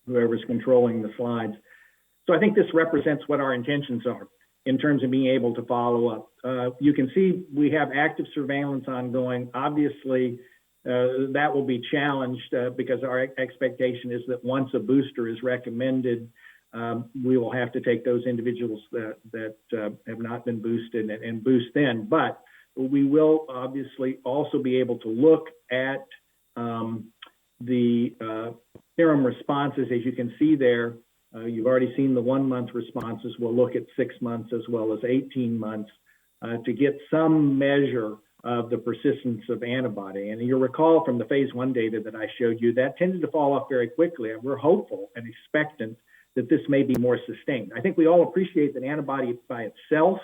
whoever's controlling the slides. So I think this represents what our intentions are. in terms of being able to follow up. You can see we have active surveillance ongoing. Obviously, that will be challenged because our expectation is that once a booster is recommended, we will have to take those individuals that have not been boosted and boost then. But we will obviously also be able to look at the serum responses. As you can see there, you've already seen the 1 month responses. We'll look at 6 months as well as 18 months to get some measure of the persistence of antibody. And you'll recall from the phase 1 data that I showed you, that tended to fall off very quickly. And we're hopeful and expectant that this may be more sustained. I think we all appreciate that antibody by itself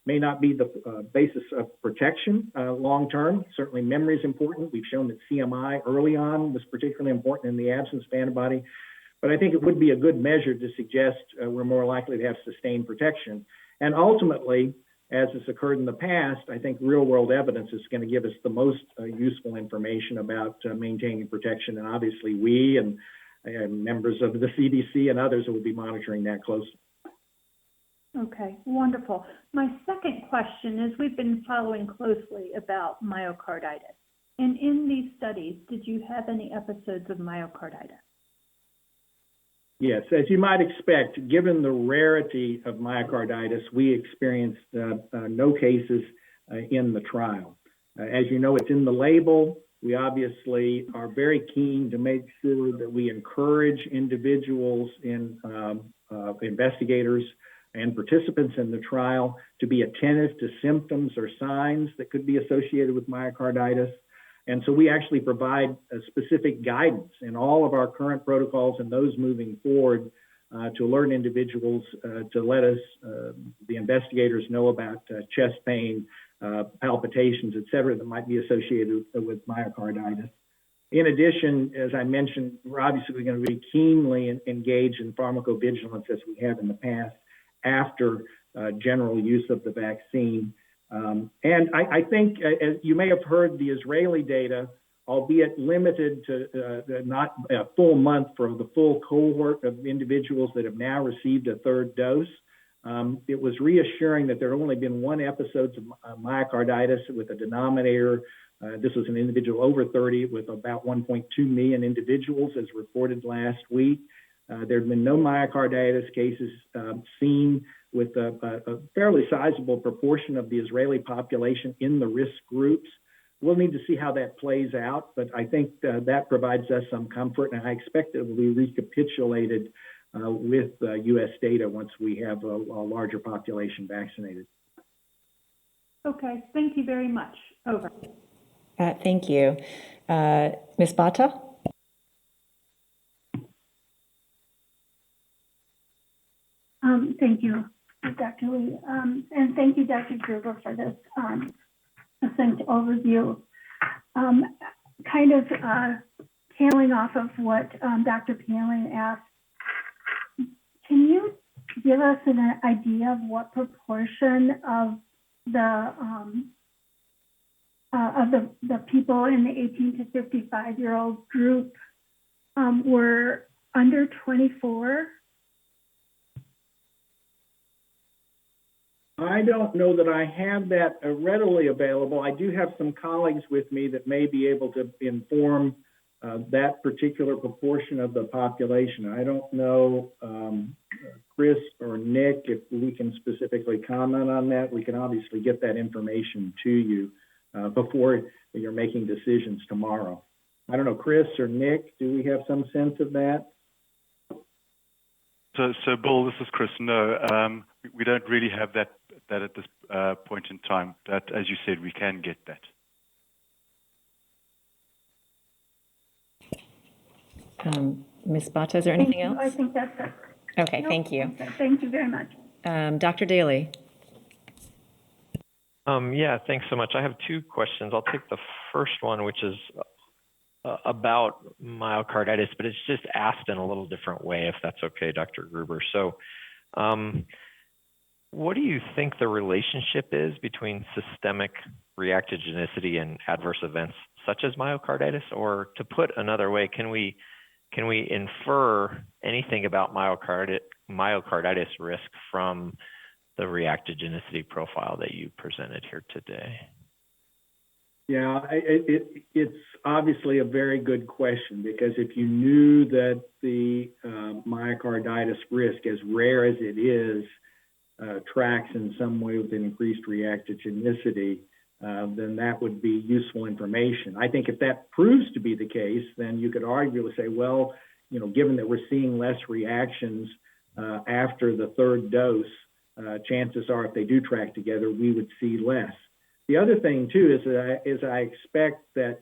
may not be the basis of protection long-term. Certainly memory is important. We've shown that CMI early on was particularly important in the absence of antibody. But I think it would be a good measure to suggest we're more likely to have sustained protection. And ultimately, as has occurred in the past, I think real-world evidence is going to give us the most useful information about maintaining protection. And obviously, we and members of the CDC and others will be monitoring that closely. Okay, wonderful. My second question is, we've been following closely about myocarditis. And in these studies, did you have any episodes of myocarditis? Yes, as you might expect, given the rarity of myocarditis, we experienced no cases in the trial. As you know, it's in the label. We obviously are very keen to make sure that we encourage individuals in investigators and participants in the trial to be attentive to symptoms or signs that could be associated with myocarditis. And so we actually provide a specific guidance in all of our current protocols and those moving forward to alert individuals to let us, the investigators, know about chest pain, palpitations, et cetera, that might be associated with myocarditis. In addition, as I mentioned, we're obviously going to be keenly engaged in pharmacovigilance as we have in the past after general use of the vaccine. And I think, as you may have heard, the Israeli data, albeit limited to not a full month for the full cohort of individuals that have now received a third dose, it was reassuring that there had only been 1 episode of myocarditis with a denominator. This was an individual over 30 with about 1.2 million individuals, as reported last week. There have been no myocarditis cases seen with a fairly sizable proportion of the Israeli population in the risk groups. We'll need to see how that plays out, but I think that provides us some comfort, and I expect it will be recapitulated with U.S. data once we have a larger population vaccinated. Okay, thank you very much. Over. Thank you. Msbata? Thank you, Dr. Lee, and thank you, Dr. Gruber, for this succinct overview. Kind of tailing off of what Dr. Palin asked, can you give us an idea of what proportion of the people in the 18 to 55-year-old group were under 24? I don't know that I have that readily available. I do have some colleagues with me that may be able to inform that particular proportion of the population. I don't know, Chris or Nick, if we can specifically comment on that. We can obviously get that information to you before you're making decisions tomorrow. I don't know, Chris or Nick, do we have some sense of that? So Bill, this is Chris. No, we don't really have that at this point in time. But as you said, we can get that. Msbata, is there anything else? I think that's it. Okay, thank you. Okay, thank you very much. Dr. Daley. Yeah, thanks so much. I have 2 questions. I'll take the first one, which is about myocarditis, but it's just asked in a little different way, if that's okay, Dr. Gruber. So what do you think the relationship is between systemic reactogenicity and adverse events such as myocarditis? Or to put another way, can we infer anything about myocarditis risk from the reactogenicity profile that you presented here today? Yeah, it's obviously a very good question, because if you knew that the myocarditis risk, as rare as it is, tracks in some way with an increased reactogenicity, then that would be useful information. I think if that proves to be the case, then you could arguably say, well, given that we're seeing less reactions after the third dose, chances are if they do track together, we would see less. The other thing, too, is I expect that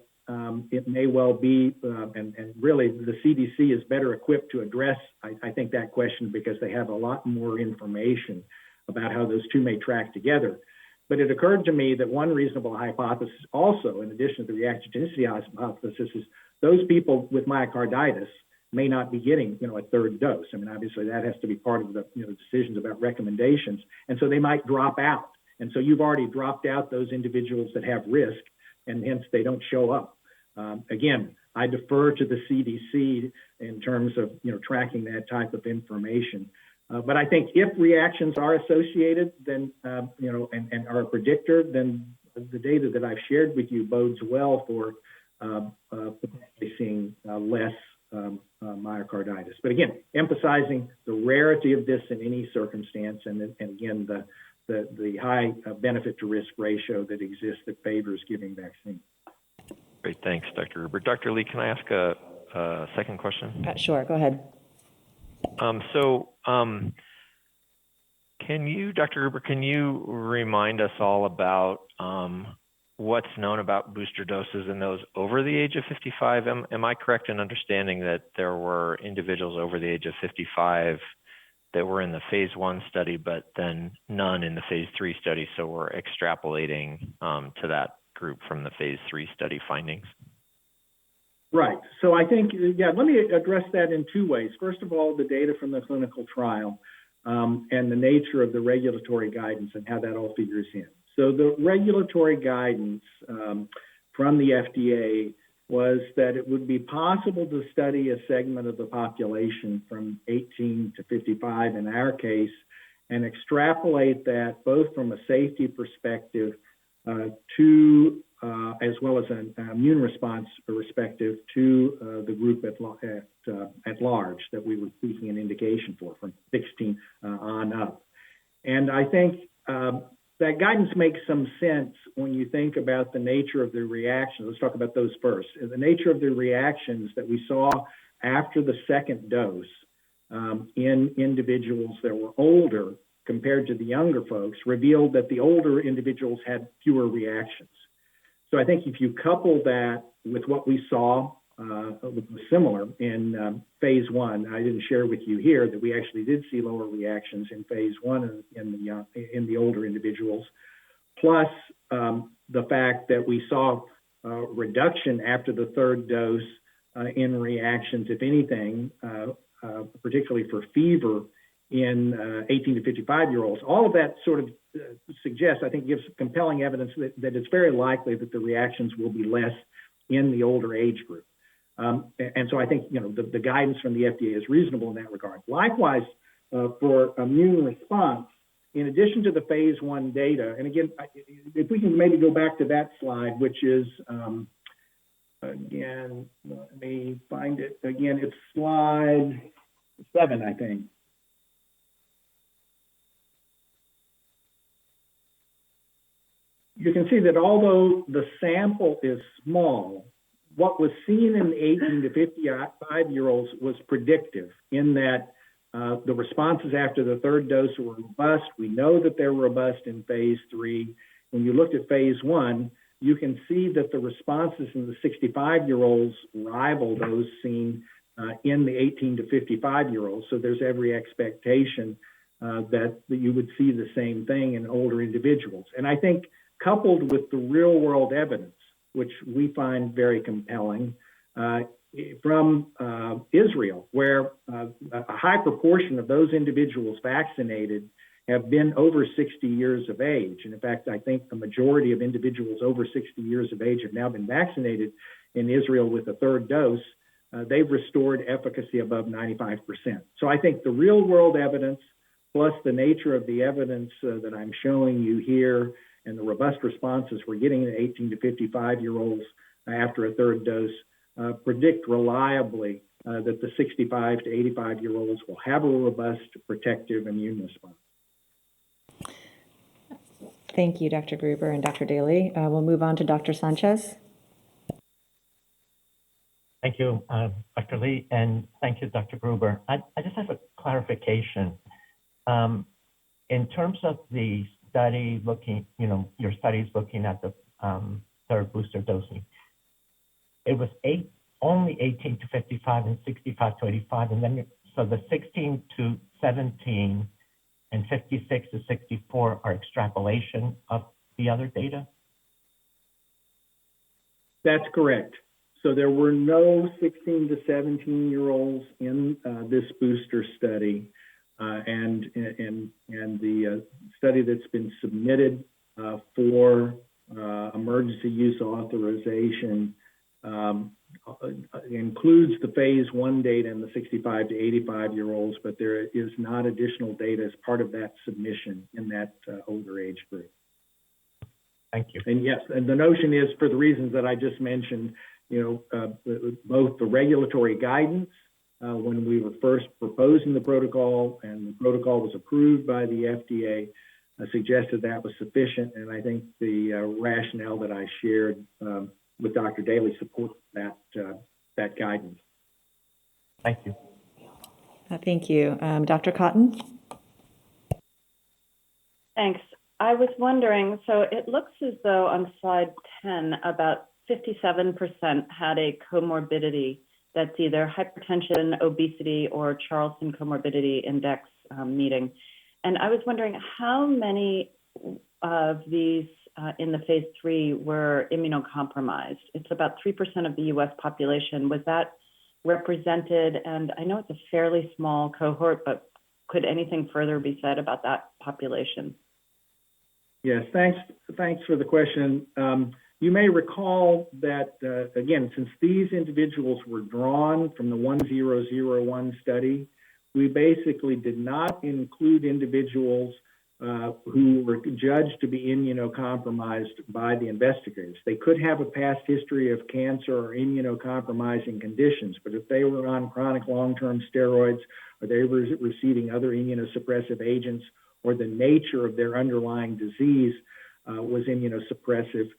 it may well be, and really the CDC is better equipped to address, I think, that question, because they have a lot more information about how those two may track together. But it occurred to me that one reasonable hypothesis also, in addition to the reactogenicity hypothesis, is those people with myocarditis may not be getting, a third dose. I mean, obviously that has to be part of the, decisions about recommendations. And so they might drop out. And so you've already dropped out those individuals that have risk, and hence they don't show up. Again, I defer to the CDC in terms of, tracking that type of information. But I think if reactions are associated, then, and are a predictor, then the data that I've shared with you bodes well for potentially seeing less myocarditis. But again, emphasizing the rarity of this in any circumstance, and again, the high benefit to risk ratio that exists that favors giving vaccine. Great, thanks, Dr. Gruber. Dr. Lee, can I ask a second question? Sure, go ahead. Can you, Dr. Gruber, can you remind us all about what's known about booster doses in those over the age of 55? Am I correct in understanding that there were individuals over the age of 55 that were in the phase 1 study, but then none in the phase 3 study, so we're extrapolating to that group from the phase 3 study findings? Right. So I think, let me address that in two ways. First of all, the data from the clinical trial and the nature of the regulatory guidance and how that all figures in. So the regulatory guidance from the FDA was that it would be possible to study a segment of the population from 18 to 55 in our case, and extrapolate that both from a safety perspective to as well as an immune response perspective to the group at large that we were seeking an indication for, from 16 on up. And I think that guidance makes some sense when you think about the nature of the reactions. Let's talk about those first. The nature of the reactions that we saw after the second dose in individuals that were older compared to the younger folks revealed that the older individuals had fewer reactions. So I think if you couple that with what we saw, was similar in phase 1, I didn't share with you here that we actually did see lower reactions in phase 1 in the older individuals, plus the fact that we saw reduction after the third dose in reactions, if anything, particularly for fever in 18 to 55-year-olds. All of that sort of suggests, I think, gives compelling evidence that it's very likely that the reactions will be less in the older age group. And so I think, the guidance from the FDA is reasonable in that regard. Likewise, for immune response, in addition to the phase 1 data, and again, if we can maybe go back to that slide, which is, again, let me find it. Again, it's slide 7, I think. You can see that although the sample is small, what was seen in the 18 to 55-year-olds was predictive in that the responses after the third dose were robust. We know that they're robust in phase 3. When you looked at phase 1, you can see that the responses in the 65-year-olds rival those seen in the 18 to 55-year-olds. So there's every expectation that you would see the same thing in older individuals. And I think coupled with the real-world evidence, which we find very compelling, from Israel, where a high proportion of those individuals vaccinated have been over 60 years of age. And in fact, I think the majority of individuals over 60 years of age have now been vaccinated in Israel with a third dose. They've restored efficacy above 95%. So I think the real-world evidence plus the nature of the evidence that I'm showing you here and the robust responses we're getting in 18 to 55-year-olds after a third dose predict reliably that the 65 to 85-year-olds will have a robust protective immune response. Thank you, Dr. Gruber and Dr. Daley. We'll move on to Dr. Sanchez. Thank you, Dr. Lee, and thank you, Dr. Gruber. I just have a clarification. In terms of the study looking, your studies looking at the third booster dosing, it was only 18 to 55 and 65 to 85, and then so the 16 to 17 and 56 to 64 are extrapolation of the other data? That's correct. So there were no 16 to 17-year-olds in this booster study, and the study that's been submitted for emergency use authorization includes the phase 1 data in the 65 to 85-year-olds, but there is not additional data as part of that submission in that older age group. Thank you. And yes, and the notion is, for the reasons that I just mentioned, both the regulatory guidance when we were first proposing the protocol and the protocol was approved by the FDA suggested that was sufficient, and I think the rationale that I shared with Dr. Daley supports that guidance. Thank you. Thank you. Dr. Cotton? Thanks. I was wondering, so it looks as though on slide 10, about 57% had a comorbidity that's either hypertension, obesity, or Charleston Comorbidity Index meeting. And I was wondering how many of these in the phase 3 were immunocompromised. It's about 3% of the US population. Was that represented? And I know it's a fairly small cohort, but could anything further be said about that population? Yes, thanks for the question. You may recall that, again, since these individuals were drawn from the 1001 study, we basically did not include individuals who were judged to be immunocompromised by the investigators. They could have a past history of cancer or immunocompromising conditions, but if they were on chronic long-term steroids or they were receiving other immunosuppressive agents or the nature of their underlying disease was immunosuppressive,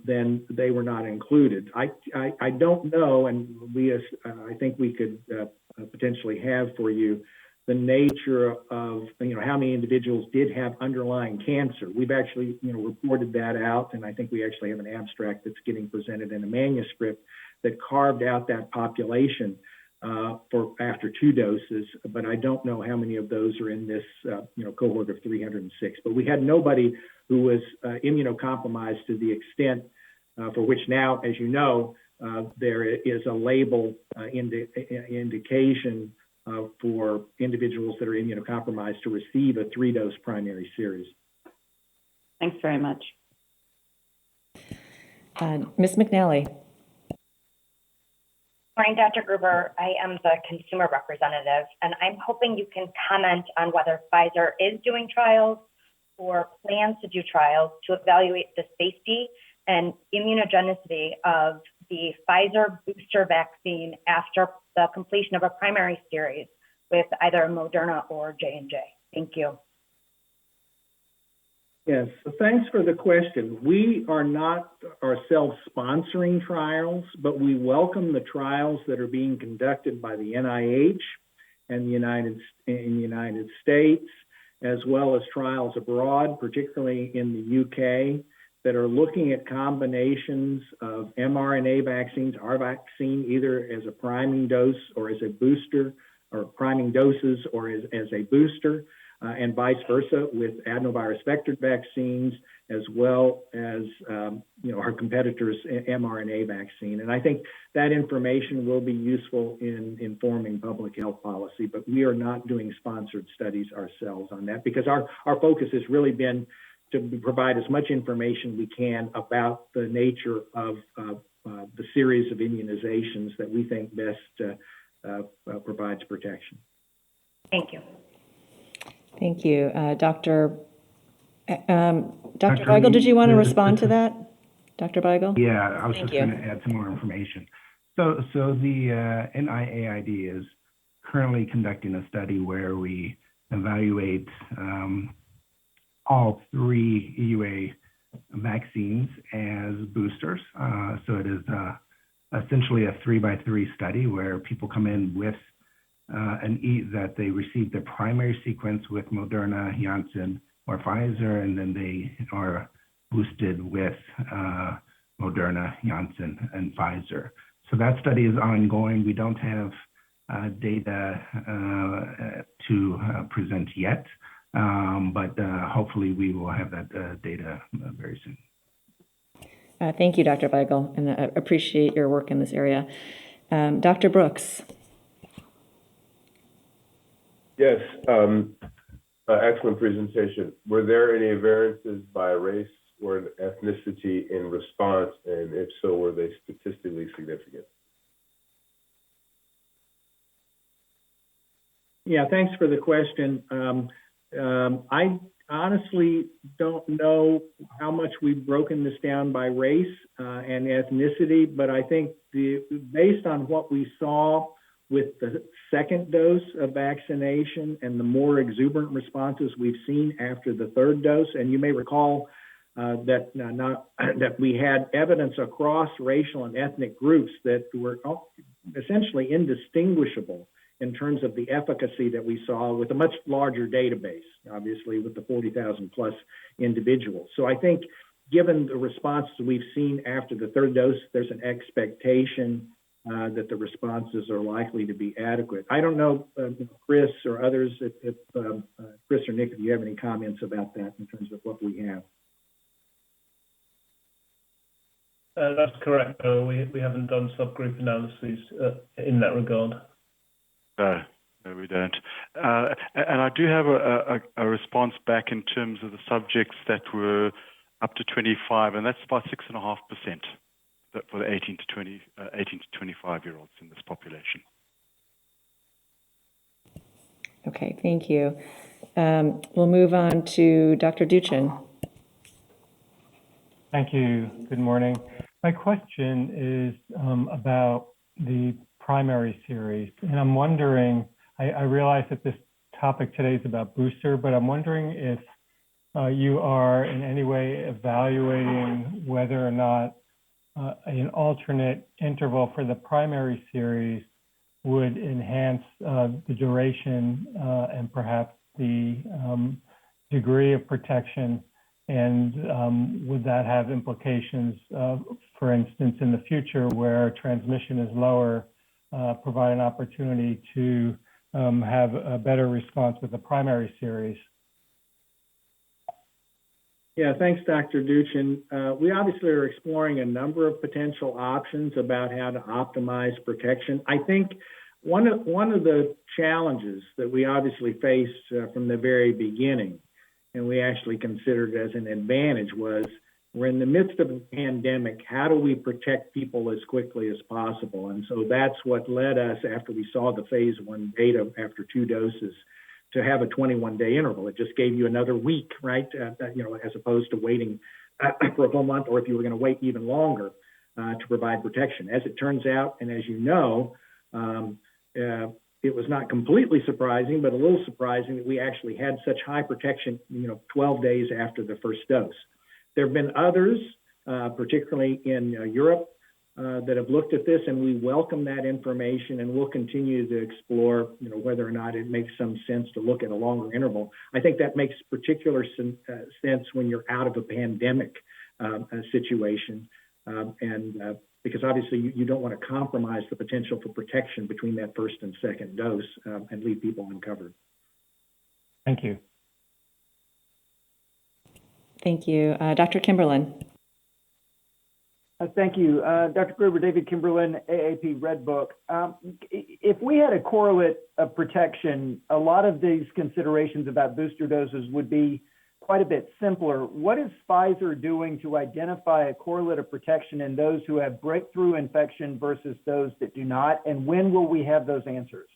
then they were not included. I don't know, and I think we could potentially have for you the nature of how many individuals did have underlying cancer. We've actually reported that out, and I think we actually have an abstract that's getting presented in a manuscript that carved out that population for after 2 doses, but I don't know how many of those are in this cohort of 306. But we had nobody who was immunocompromised to the extent for which now, as you know, there is a label indication for individuals that are immunocompromised to receive a 3-dose primary series. Thanks very much. Ms. McNally. Morning, Dr. Gruber. I am the consumer representative, and I'm hoping you can comment on whether Pfizer is doing trials or plans to do trials to evaluate the safety and immunogenicity of the Pfizer booster vaccine after the completion of a primary series with either Moderna or J&J. Thank you. Yes, so thanks for the question. We are not ourselves sponsoring trials, but we welcome the trials that are being conducted by the NIH and the United States, as well as trials abroad, particularly in the UK, that are looking at combinations of mRNA vaccines, our vaccine, either as a priming dose or as a booster, or priming doses or as a booster, and vice versa with adenovirus vectored vaccines, as well as our competitors' mRNA vaccine. And I think that information will be useful in informing public health policy, but we are not doing sponsored studies ourselves on that because our focus has really been to provide as much information we can about the nature of the series of immunizations that we think best provides protection. Thank you. Thank you. Dr. Beigel, did you want to respond to that? Dr. Beigel? Yeah, I was Thank just going to add some more information. So the NIAID is currently conducting a study where we evaluate all 3 EUA vaccines as boosters. So it is essentially a 3-by-3 study where people come in with that they receive their primary sequence with Moderna, Janssen, or Pfizer, and then they are boosted with Moderna, Janssen, and Pfizer. So that study is ongoing. We don't have data to present yet, but hopefully we will have that data very soon. Thank you, Dr. Beigel, and I appreciate your work in this area. Dr. Brooks. Yes, excellent presentation. Were there any variances by race or ethnicity in response, and if so, were they statistically significant? Yeah, thanks for the question. I honestly don't know how much we've broken this down by race and ethnicity, but I think based on what we saw with the second dose of vaccination and the more exuberant responses we've seen after the third dose, and you may recall that we had evidence across racial and ethnic groups that were essentially indistinguishable in terms of the efficacy that we saw with a much larger database, obviously with the 40,000 plus individuals. So I think given the responses we've seen after the third dose, there's an expectation that the responses are likely to be adequate. I don't know, Chris or others, if Chris or Nick, if you have any comments about that in terms of what we have. That's correct. We haven't done subgroup analyses in that regard. No, we don't. And I do have a response back in terms of the subjects that were up to 25, and that's about 6.5% for the 18 to 25-year-olds in this population. Okay, thank you. We'll move on to Dr. Duchin. Thank you. Good morning. My question is about the primary series, and I'm wondering, I realize that this topic today is about booster, but I'm wondering if you are in any way evaluating whether or not an alternate interval for the primary series would enhance the duration and perhaps the degree of protection, and would that have implications, for instance, in the future where transmission is lower, provide an opportunity to have a better response with the primary series? Yeah, thanks, Dr. Duchin. We obviously are exploring a number of potential options about how to optimize protection. I think one of the challenges that we obviously faced from the very beginning, and we actually considered as an advantage, was we're in the midst of a pandemic. How do we protect people as quickly as possible? And so that's what led us, after we saw the phase 1 data after 2 doses, to have a 21-day interval. It just gave you another week, right? As opposed to waiting for a whole month, or if you were going to wait even longer to provide protection. As it turns out, and as you know, it was not completely surprising, but a little surprising that we actually had such high protection, 12 days after the first dose. There have been others, particularly in Europe, that have looked at this, and we welcome that information, and we'll continue to explore, whether or not it makes some sense to look at a longer interval. I think that makes particular sense when you're out of a pandemic situation, and because obviously you don't want to compromise the potential for protection between that first and second dose and leave people uncovered. Thank you. Thank you. Dr. Kimberlin. Thank you. Dr. Gruber, David Kimberlin, AAP Red Book. If we had a correlate of protection, a lot of these considerations about booster doses would be quite a bit simpler. What is Pfizer doing to identify a correlate of protection in those who have breakthrough infection versus those that do not? And when will we have those answers?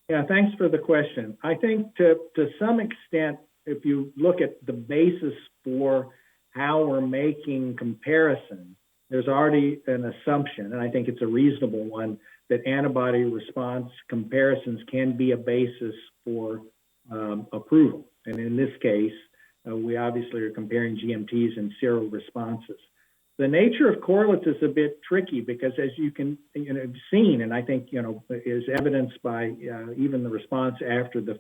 Yeah, thanks for the question. I think to some extent, if you look at the basis for how we're making comparisons, there's already an assumption, and I think it's a reasonable one, that antibody response comparisons can be a basis for approval. And in this case, we obviously are comparing GMTs and seroresponses. The nature of correlates is a bit tricky because, as you can have seen, and I think is evidenced by even the response after the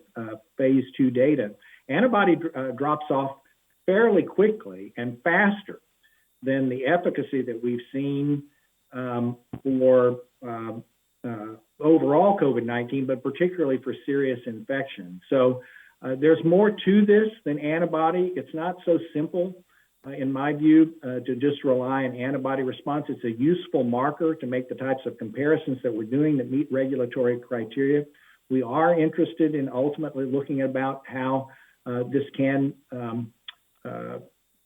phase 2 data, antibody drops off fairly quickly and faster than the efficacy that we've seen for overall COVID-19, but particularly for serious infection. So there's more to this than antibody. It's not so simple, in my view, to just rely on antibody response. It's a useful marker to make the types of comparisons that we're doing that meet regulatory criteria. We are interested in ultimately looking about how this can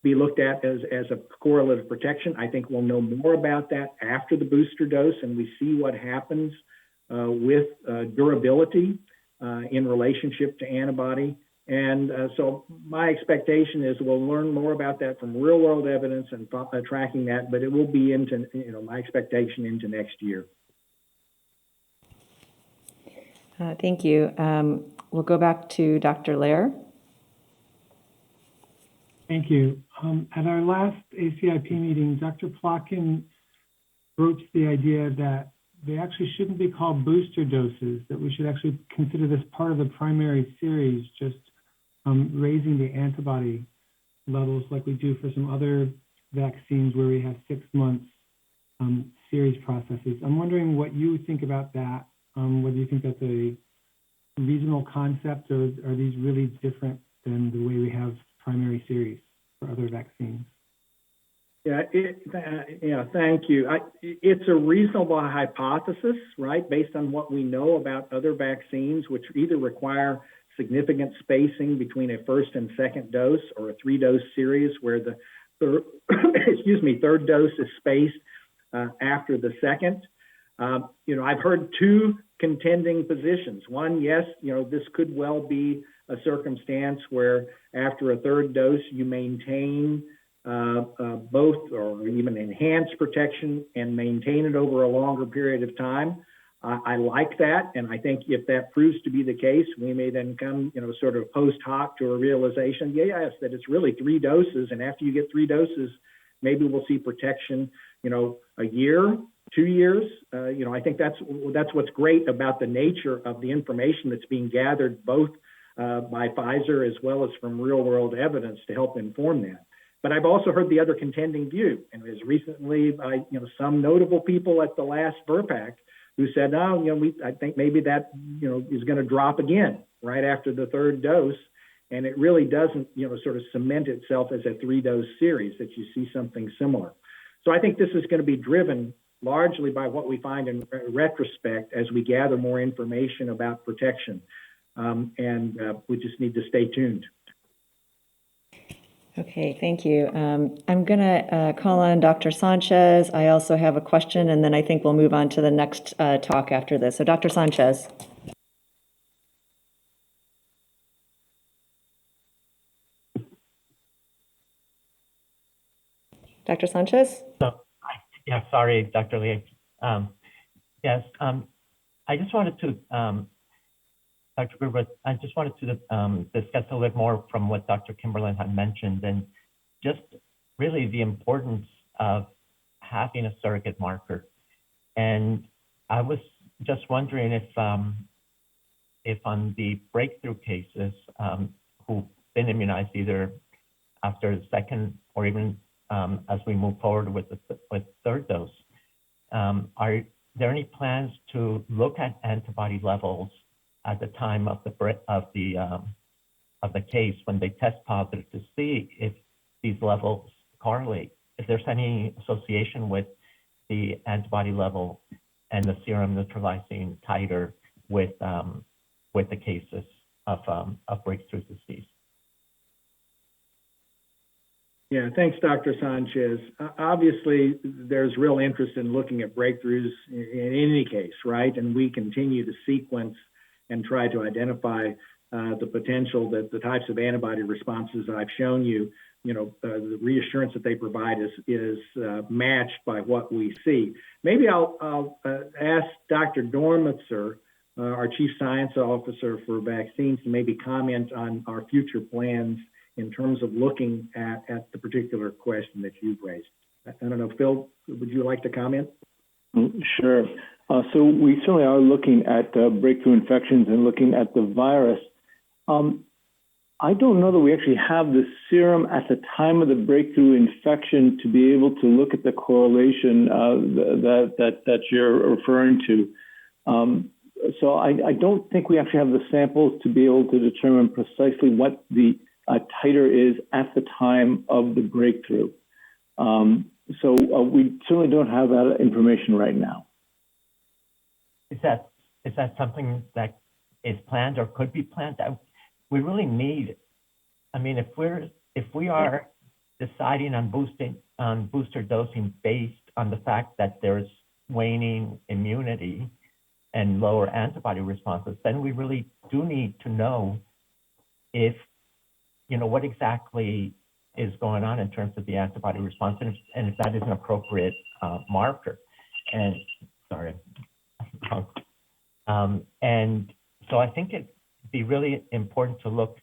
be looked at as a correlate of protection. I think we'll know more about that after the booster dose and we see what happens with durability in relationship to antibody. And so my expectation is we'll learn more about that from real world evidence and tracking that, but it will be into, my expectation into next year. Thank you. We'll go back to Dr. Lair. Thank you. At our last ACIP meeting, Dr. Plotkin broached the idea that they actually shouldn't be called booster doses, that we should actually consider this part of the primary series, just raising the antibody levels like we do for some other vaccines where we have 6 months series processes. I'm wondering what you think about that, whether you think that's a reasonable concept or are these really different than the way we have primary series for other vaccines? Yeah, thank you. It's a reasonable hypothesis, right, based on what we know about other vaccines, which either require significant spacing between a first and second dose or a 3-dose series where the third dose is spaced after the second. I've heard two contending positions. One, yes, this could well be a circumstance where after a third dose, you maintain both or even enhance protection and maintain it over a longer period of time. I like that, and I think if that proves to be the case, we may then come, sort of post hoc to a realization, yes, that it's really 3 doses, and after you get 3 doses, maybe we'll see protection, a year, 2 years. I think that's what's great about the nature of the information that's being gathered both by Pfizer as well as from real-world evidence to help inform that. But I've also heard the other contending view, and as recently by some notable people at the last VRBPAC who said, I think maybe that is going to drop again right after the third dose, and it really doesn't sort of cement itself as a 3-dose series that you see something similar. So I think this is going to be driven largely by what we find in retrospect as we gather more information about protection, and we just need to stay tuned. Okay, thank you. I'm going to call on Dr. Sanchez. I also have a question, and then I think we'll move on to the next talk after this. So Dr. Sanchez. Dr. Sanchez? Yeah, sorry, Dr. Lee. Yes, I just wanted to, Dr. Gruber, I just wanted to discuss a little bit more from what Dr. Kimberlin had mentioned, and just really the importance of having a surrogate marker. And I was just wondering if on the breakthrough cases who've been immunized either after the second or even as we move forward with the third dose, are there any plans to look at antibody levels at the time of the case when they test positive to see if these levels correlate, if there's any association with the antibody level and the serum neutralizing titer with the cases of breakthrough disease? Yeah, thanks, Dr. Sanchez. Obviously, there's real interest in looking at breakthroughs in any case, right? And we continue to sequence and try to identify the potential that the types of antibody responses that I've shown you, the reassurance that they provide is matched by what we see. Maybe I'll ask Dr. Dormitzer, our Chief Science Officer for vaccines, to maybe comment on our future plans in terms of looking at the particular question that you've raised. I don't know, Phil, would you like to comment? Sure. So we certainly are looking at breakthrough infections and looking at the virus. I don't know that we actually have the serum at the time of the breakthrough infection to be able to look at the correlation that you're referring to. So I don't think we actually have the samples to be able to determine precisely what the titer is at the time of the breakthrough. So we certainly don't have that information right now. Is that something that is planned or could be planned? We really need, if we are deciding on booster dosing based on the fact that there's waning immunity and lower antibody responses, then we really do need to know if, what exactly is going on in terms of the antibody response and if that is an appropriate marker. And sorry. And so I think it'd be really important to look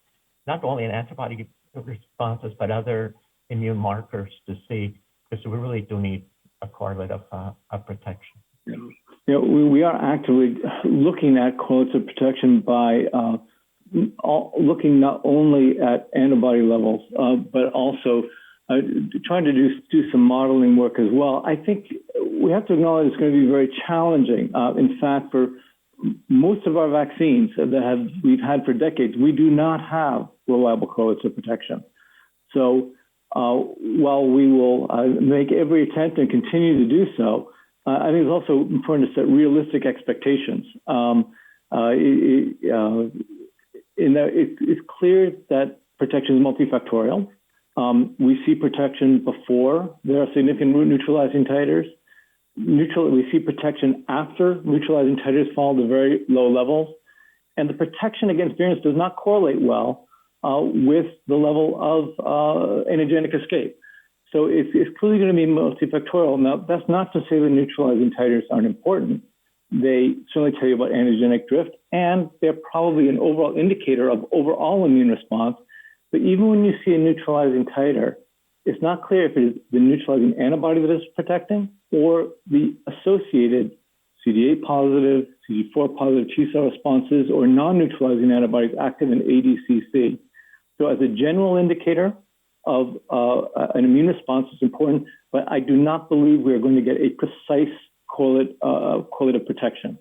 not only at antibody responses, but other immune markers to see, because we really do need a correlate of protection. We are actively looking at correlates of protection by looking not only at antibody levels, but also trying to do some modeling work as well. I think we have to acknowledge it's going to be very challenging. In fact, for most of our vaccines that we've had for decades, we do not have reliable correlates of protection. So while we will make every attempt and continue to do so, I think it's also important to set realistic expectations. It's clear that protection is multifactorial. We see protection before there are significant neutralizing titers. We see protection after neutralizing titers fall to very low levels. And the protection against variants does not correlate well with the level of antigenic escape. So it's clearly going to be multifactorial. Now, that's not to say that neutralizing titers aren't important. They certainly tell you about antigenic drift, and they're probably an overall indicator of overall immune response. But even when you see a neutralizing titer, it's not clear if it is the neutralizing antibody that is protecting or the associated CD8 positive, CD4 positive T cell responses or non-neutralizing antibodies active in ADCC. So as a general indicator of an immune response is important, but I do not believe we are going to get a precise correlate of protection,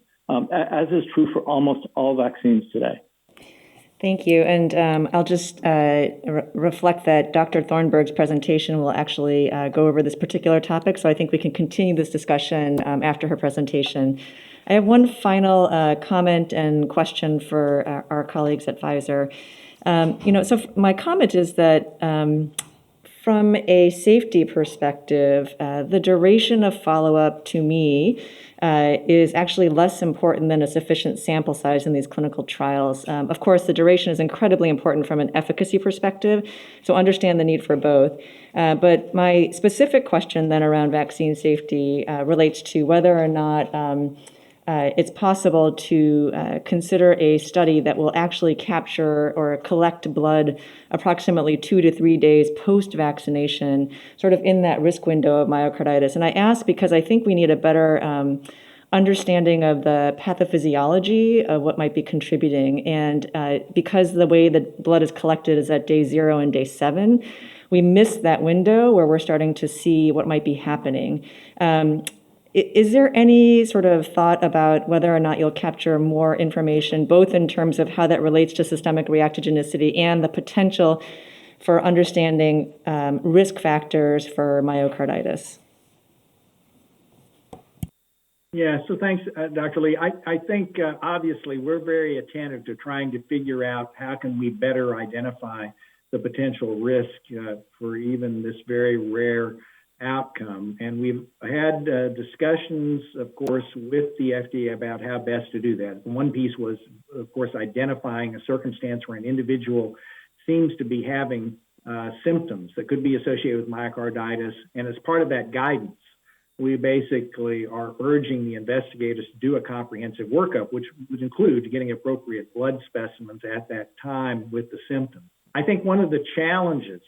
as is true for almost all vaccines today. Thank you. And I'll just reflect that Dr. Thornburg's presentation will actually go over this particular topic. So I think we can continue this discussion after her presentation. I have one final comment and question for our colleagues at Pfizer. So my comment is that from a safety perspective, the duration of follow-up to me is actually less important than a sufficient sample size in these clinical trials. Of course, the duration is incredibly important from an efficacy perspective, so understand the need for both. But my specific question then around vaccine safety relates to whether or not it's possible to consider a study that will actually capture or collect blood approximately 2 to 3 days post-vaccination, sort of in that risk window of myocarditis. And I ask because I think we need a better understanding of the pathophysiology of what might be contributing. And because the way that blood is collected is at day 0 and day 7, we miss that window where we're starting to see what might be happening. Is there any sort of thought about whether or not you'll capture more information, both in terms of how that relates to systemic reactogenicity and the potential for understanding risk factors for myocarditis? Yeah, so thanks, Dr. Lee. I think obviously we're very attentive to trying to figure out how can we better identify the potential risk for even this very rare outcome. And we've had discussions, of course, with the FDA about how best to do that. One piece was, of course, identifying a circumstance where an individual seems to be having symptoms that could be associated with myocarditis. And as part of that guidance, we basically are urging the investigators to do a comprehensive workup, which would include getting appropriate blood specimens at that time with the symptoms. I think one of the challenges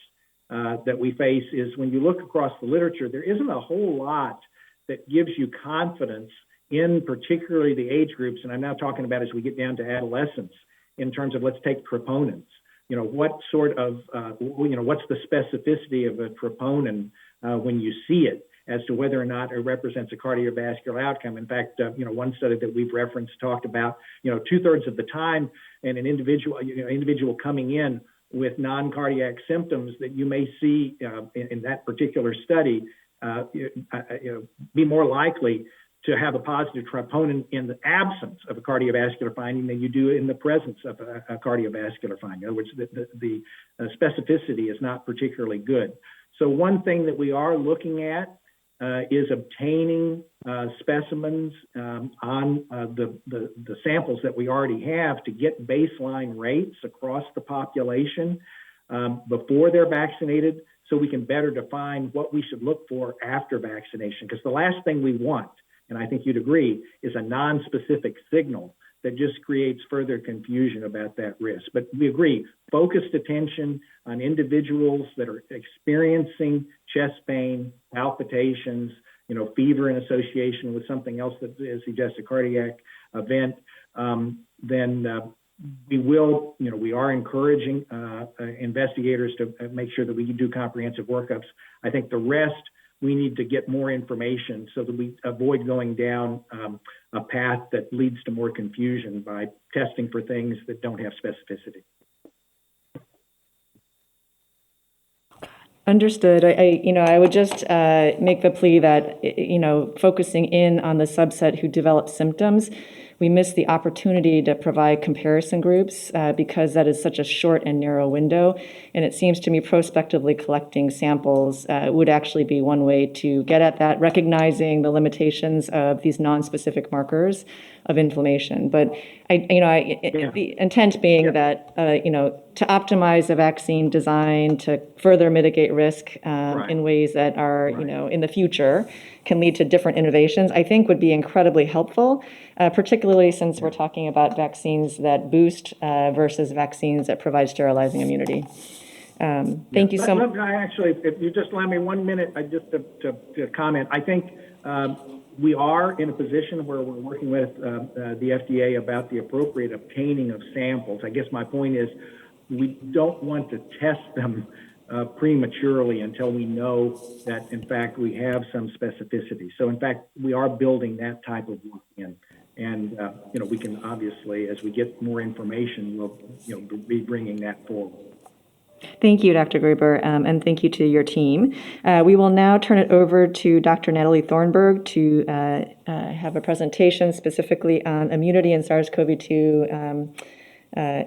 that we face is when you look across the literature, there isn't a whole lot that gives you confidence in particularly the age groups, and I'm now talking about as we get down to adolescence, in terms of let's take troponins. What sort of, what's the specificity of a troponin when you see it as to whether or not it represents a cardiovascular outcome. In fact, one study that we've referenced talked about, 2/3 of the time in an individual coming in with non-cardiac symptoms that you may see in that particular study, be more likely to have a positive troponin in the absence of a cardiovascular finding than you do in the presence of a cardiovascular finding. In other words, the specificity is not particularly good. So one thing that we are looking at is obtaining specimens on the samples that we already have to get baseline rates across the population before they're vaccinated, so we can better define what we should look for after vaccination. Because the last thing we want, and I think you'd agree, is a non-specific signal that just creates further confusion about that risk. But we agree, focused attention on individuals that are experiencing chest pain, palpitations, fever in association with something else that suggests a cardiac event, then we are encouraging investigators to make sure that we can do comprehensive workups. I think the rest, we need to get more information so that we avoid going down a path that leads to more confusion by testing for things that don't have specificity. Understood. I would just make the plea that, focusing in on the subset who develop symptoms, we miss the opportunity to provide comparison groups because that is such a short and narrow window. And it seems to me prospectively collecting samples would actually be one way to get at that, recognizing the limitations of these non-specific markers of inflammation. But the intent being that, to optimize the vaccine design to further mitigate risk in ways that are, in the future can lead to different innovations, I think would be incredibly helpful, particularly since we're talking about vaccines that boost versus vaccines that provide sterilizing immunity. Thank you so much. Actually, if you just allow me 1 minute, just to comment, I think we are in a position where we're working with the FDA about the appropriate obtaining of samples. I guess my point is we don't want to test them prematurely until we know that, in fact, we have some specificity. So, in fact, we are building that type of work in. And, we can obviously, as we get more information, we'll be bringing that forward. Thank you, Dr. Gruber, and thank you to your team. We will now turn it over to Dr. Natalie Thornburg to have a presentation specifically on immunity and SARS-CoV-2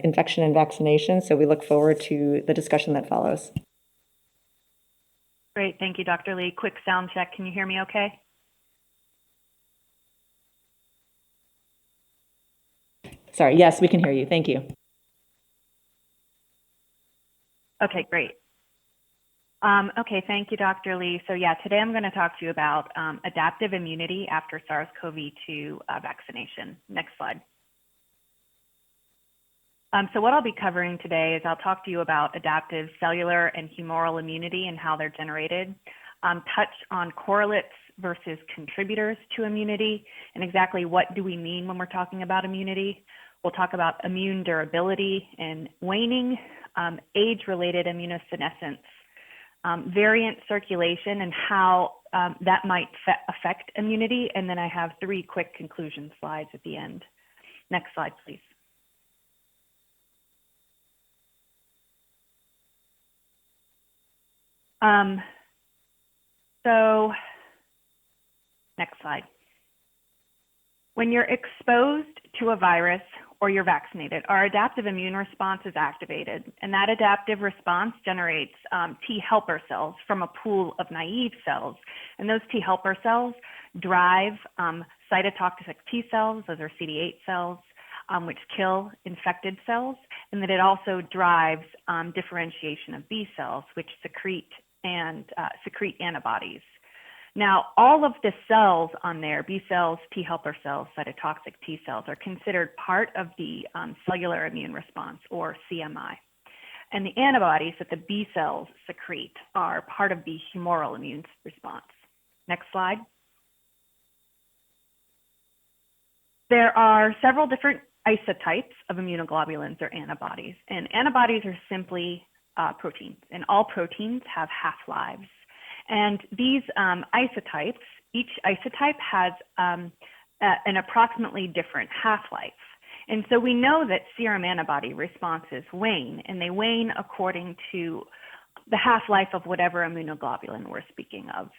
infection and vaccination. So we look forward to the discussion that follows. Great. Thank you, Dr. Lee. Quick sound check. Can you hear me okay? Sorry. Yes, we can hear you. Thank you. Okay, great. Okay, thank you, Dr. Lee. So yeah, today I'm going to talk to you about adaptive immunity after SARS-CoV-2 vaccination. Next slide. So what I'll be covering today is I'll talk to you about adaptive cellular and humoral immunity and how they're generated, touch on correlates versus contributors to immunity, and exactly what do we mean when we're talking about immunity. We'll talk about immune durability and waning, age-related immunosenescence, variant circulation and how that might affect immunity, and then I have 3 quick conclusion slides at the end. Next slide, please. So, next slide. When you're exposed to a virus or you're vaccinated, our adaptive immune response is activated. And that adaptive response generates T helper cells from a pool of naive cells. And those T helper cells drive cytotoxic T cells, those are CD8 cells, which kill infected cells. And that it also drives differentiation of B cells, which secrete antibodies. Now, all of the cells on there, B cells, T helper cells, cytotoxic T cells, are considered part of the cellular immune response, or CMI. And the antibodies that the B cells secrete are part of the humoral immune response. Next slide. There are several different isotypes of immunoglobulins or antibodies, and antibodies are simply proteins, and all proteins have half-lives. And these isotypes, each isotype has an approximately different half-life. And so we know that serum antibody responses wane, and they wane according to the half-life of whatever immunoglobulin we're speaking of.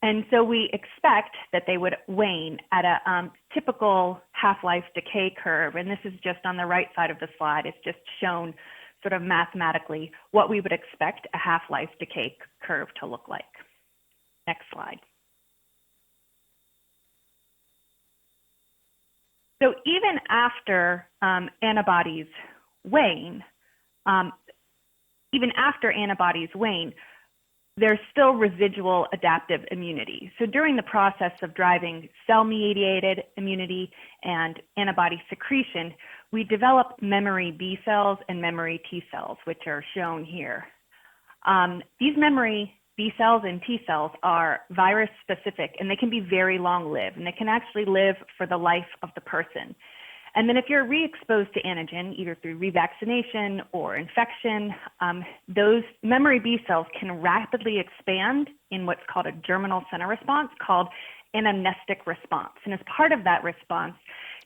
And so we expect that they would wane at a typical half-life decay curve. And this is just on the right side of the slide. It's just shown sort of mathematically what we would expect a half-life decay curve to look like. Next slide. So even after antibodies wane, there's still residual adaptive immunity. So during the process of driving cell-mediated immunity and antibody secretion, we develop memory B cells and memory T cells, which are shown here. These memory B cells and T cells are virus specific, and they can be very long-lived, and they can actually live for the life of the person. And then if you're re-exposed to antigen, either through revaccination or infection, those memory B cells can rapidly expand in what's called a germinal center response, called an amnestic response. And as part of that response,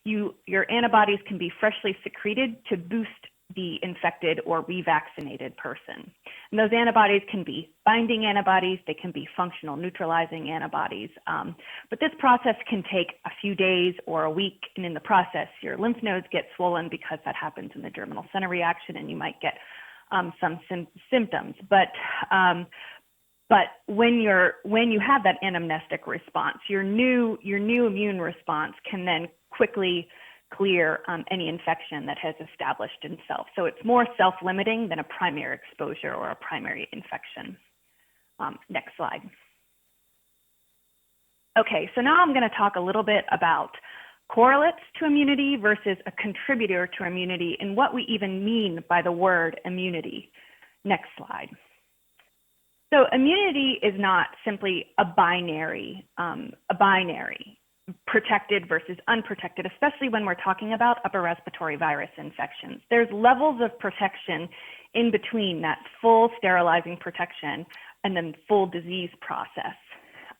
your antibodies can be freshly secreted to boost the infected or revaccinated person. And those antibodies can be binding antibodies, they can be functional neutralizing antibodies. But this process can take a few days or a week, and in the process, your lymph nodes get swollen because that happens in the germinal center reaction, and you might get some symptoms. But when you have that anamnestic response, your new immune response can then quickly clear any infection that has established itself. So it's more self-limiting than a primary exposure or a primary infection. Next slide. Okay, so now I'm going to talk a little bit about correlates to immunity versus a contributor to immunity and what we even mean by the word immunity. Next slide. So immunity is not simply a binary, protected versus unprotected, especially when we're talking about upper respiratory virus infections. There's levels of protection in between that full sterilizing protection and then full disease process.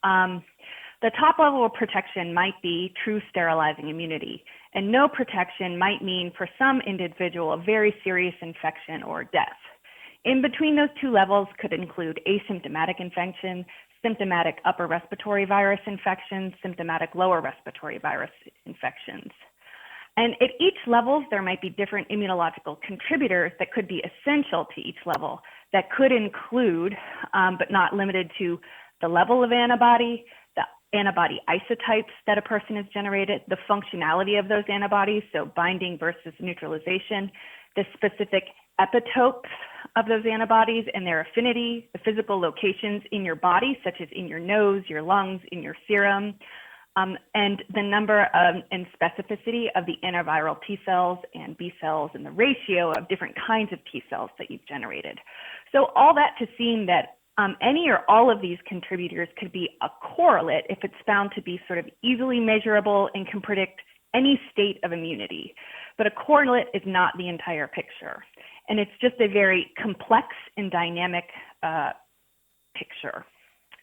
The top level of protection might be true sterilizing immunity, and no protection might mean for some individual a very serious infection or death. In between those two levels could include asymptomatic infection, symptomatic upper respiratory virus infections, symptomatic lower respiratory virus infections. And at each level, there might be different immunological contributors that could be essential to each level that could include, but not limited to, the level of antibody, the antibody isotypes that a person has generated, the functionality of those antibodies, so binding versus neutralization, the specific epitopes of those antibodies and their affinity, the physical locations in your body, such as in your nose, your lungs, in your serum, and the number and specificity of the antiviral T cells and B cells and the ratio of different kinds of T cells that you've generated. So all that to seem that any or all of these contributors could be a correlate if it's found to be sort of easily measurable and can predict any state of immunity. But a correlate is not the entire picture. And it's just a very complex and dynamic picture.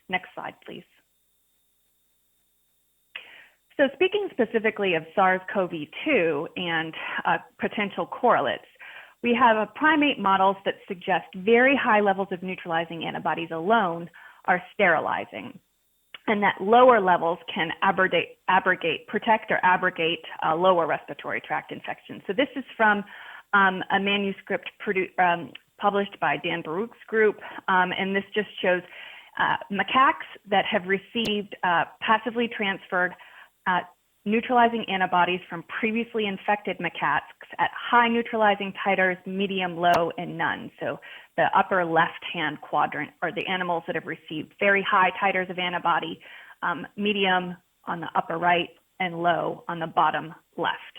Next slide, please. So speaking specifically of SARS-CoV-2 and potential correlates, we have primate models that suggest very high levels of neutralizing antibodies alone are sterilizing. and that lower levels can protect or abrogate lower respiratory tract infections. So this is from a manuscript published by Dan Baruch's group, and this just shows macaques that have received passively transferred neutralizing antibodies from previously infected macaques at high neutralizing titers, medium, low, and none. So the upper left-hand quadrant are the animals that have received very high titers of antibody, medium on the upper right, and low on the bottom left.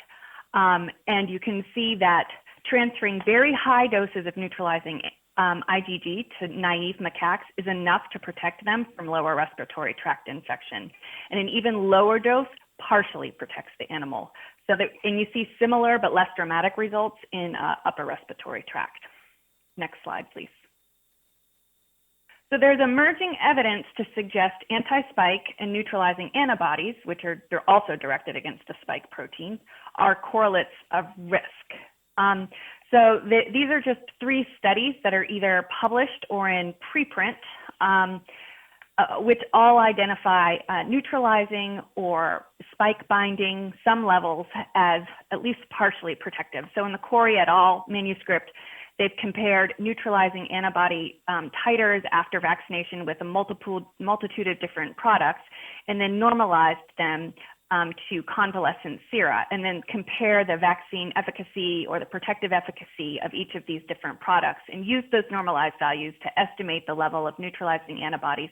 And you can see that transferring very high doses of neutralizing IgG to naive macaques is enough to protect them from lower respiratory tract infection. And an even lower dose partially protects the animal. So that, and you see similar but less dramatic results in upper respiratory tract. Next slide, please. So there's emerging evidence to suggest anti-spike and neutralizing antibodies, which they're also directed against the spike protein, are correlates of risk. These are just 3 studies that are either published or in preprint, which all identify neutralizing or spike binding some levels as at least partially protective. So in the Corey et al. Manuscript, they've compared neutralizing antibody titers after vaccination with a multitude of different products and then normalized them to convalescent sera, and then compare the vaccine efficacy or the protective efficacy of each of these different products and use those normalized values to estimate the level of neutralizing antibodies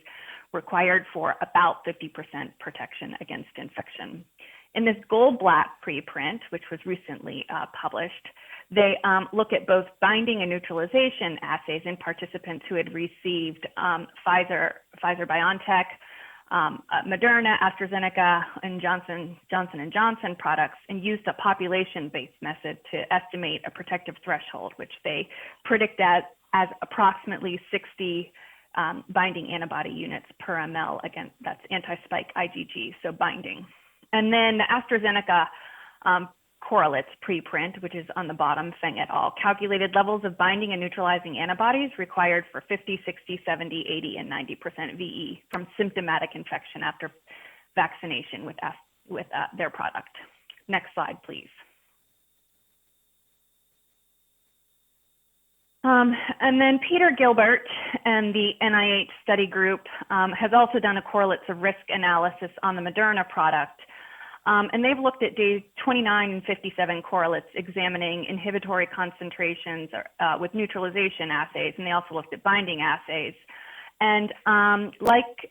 required for about 50% protection against infection. In this Goldblatt preprint, which was recently published, they look at both binding and neutralization assays in participants who had received Pfizer-BioNTech, Moderna, AstraZeneca, and Johnson & Johnson products, and used a population-based method to estimate a protective threshold, which they predict as approximately 60 binding antibody units per ml. Again, that's anti-spike IgG, so binding. And then the AstraZeneca correlates preprint, which is on the bottom, Feng et al., calculated levels of binding and neutralizing antibodies required for 50, 60, 70, 80, and 90% VE from symptomatic infection after vaccination with their product. Next slide, please. And then Peter Gilbert and the NIH study group has also done a correlates of risk analysis on the Moderna product. And they've looked at day 29 and 57 correlates examining inhibitory concentrations with neutralization assays, and they also looked at binding assays. And like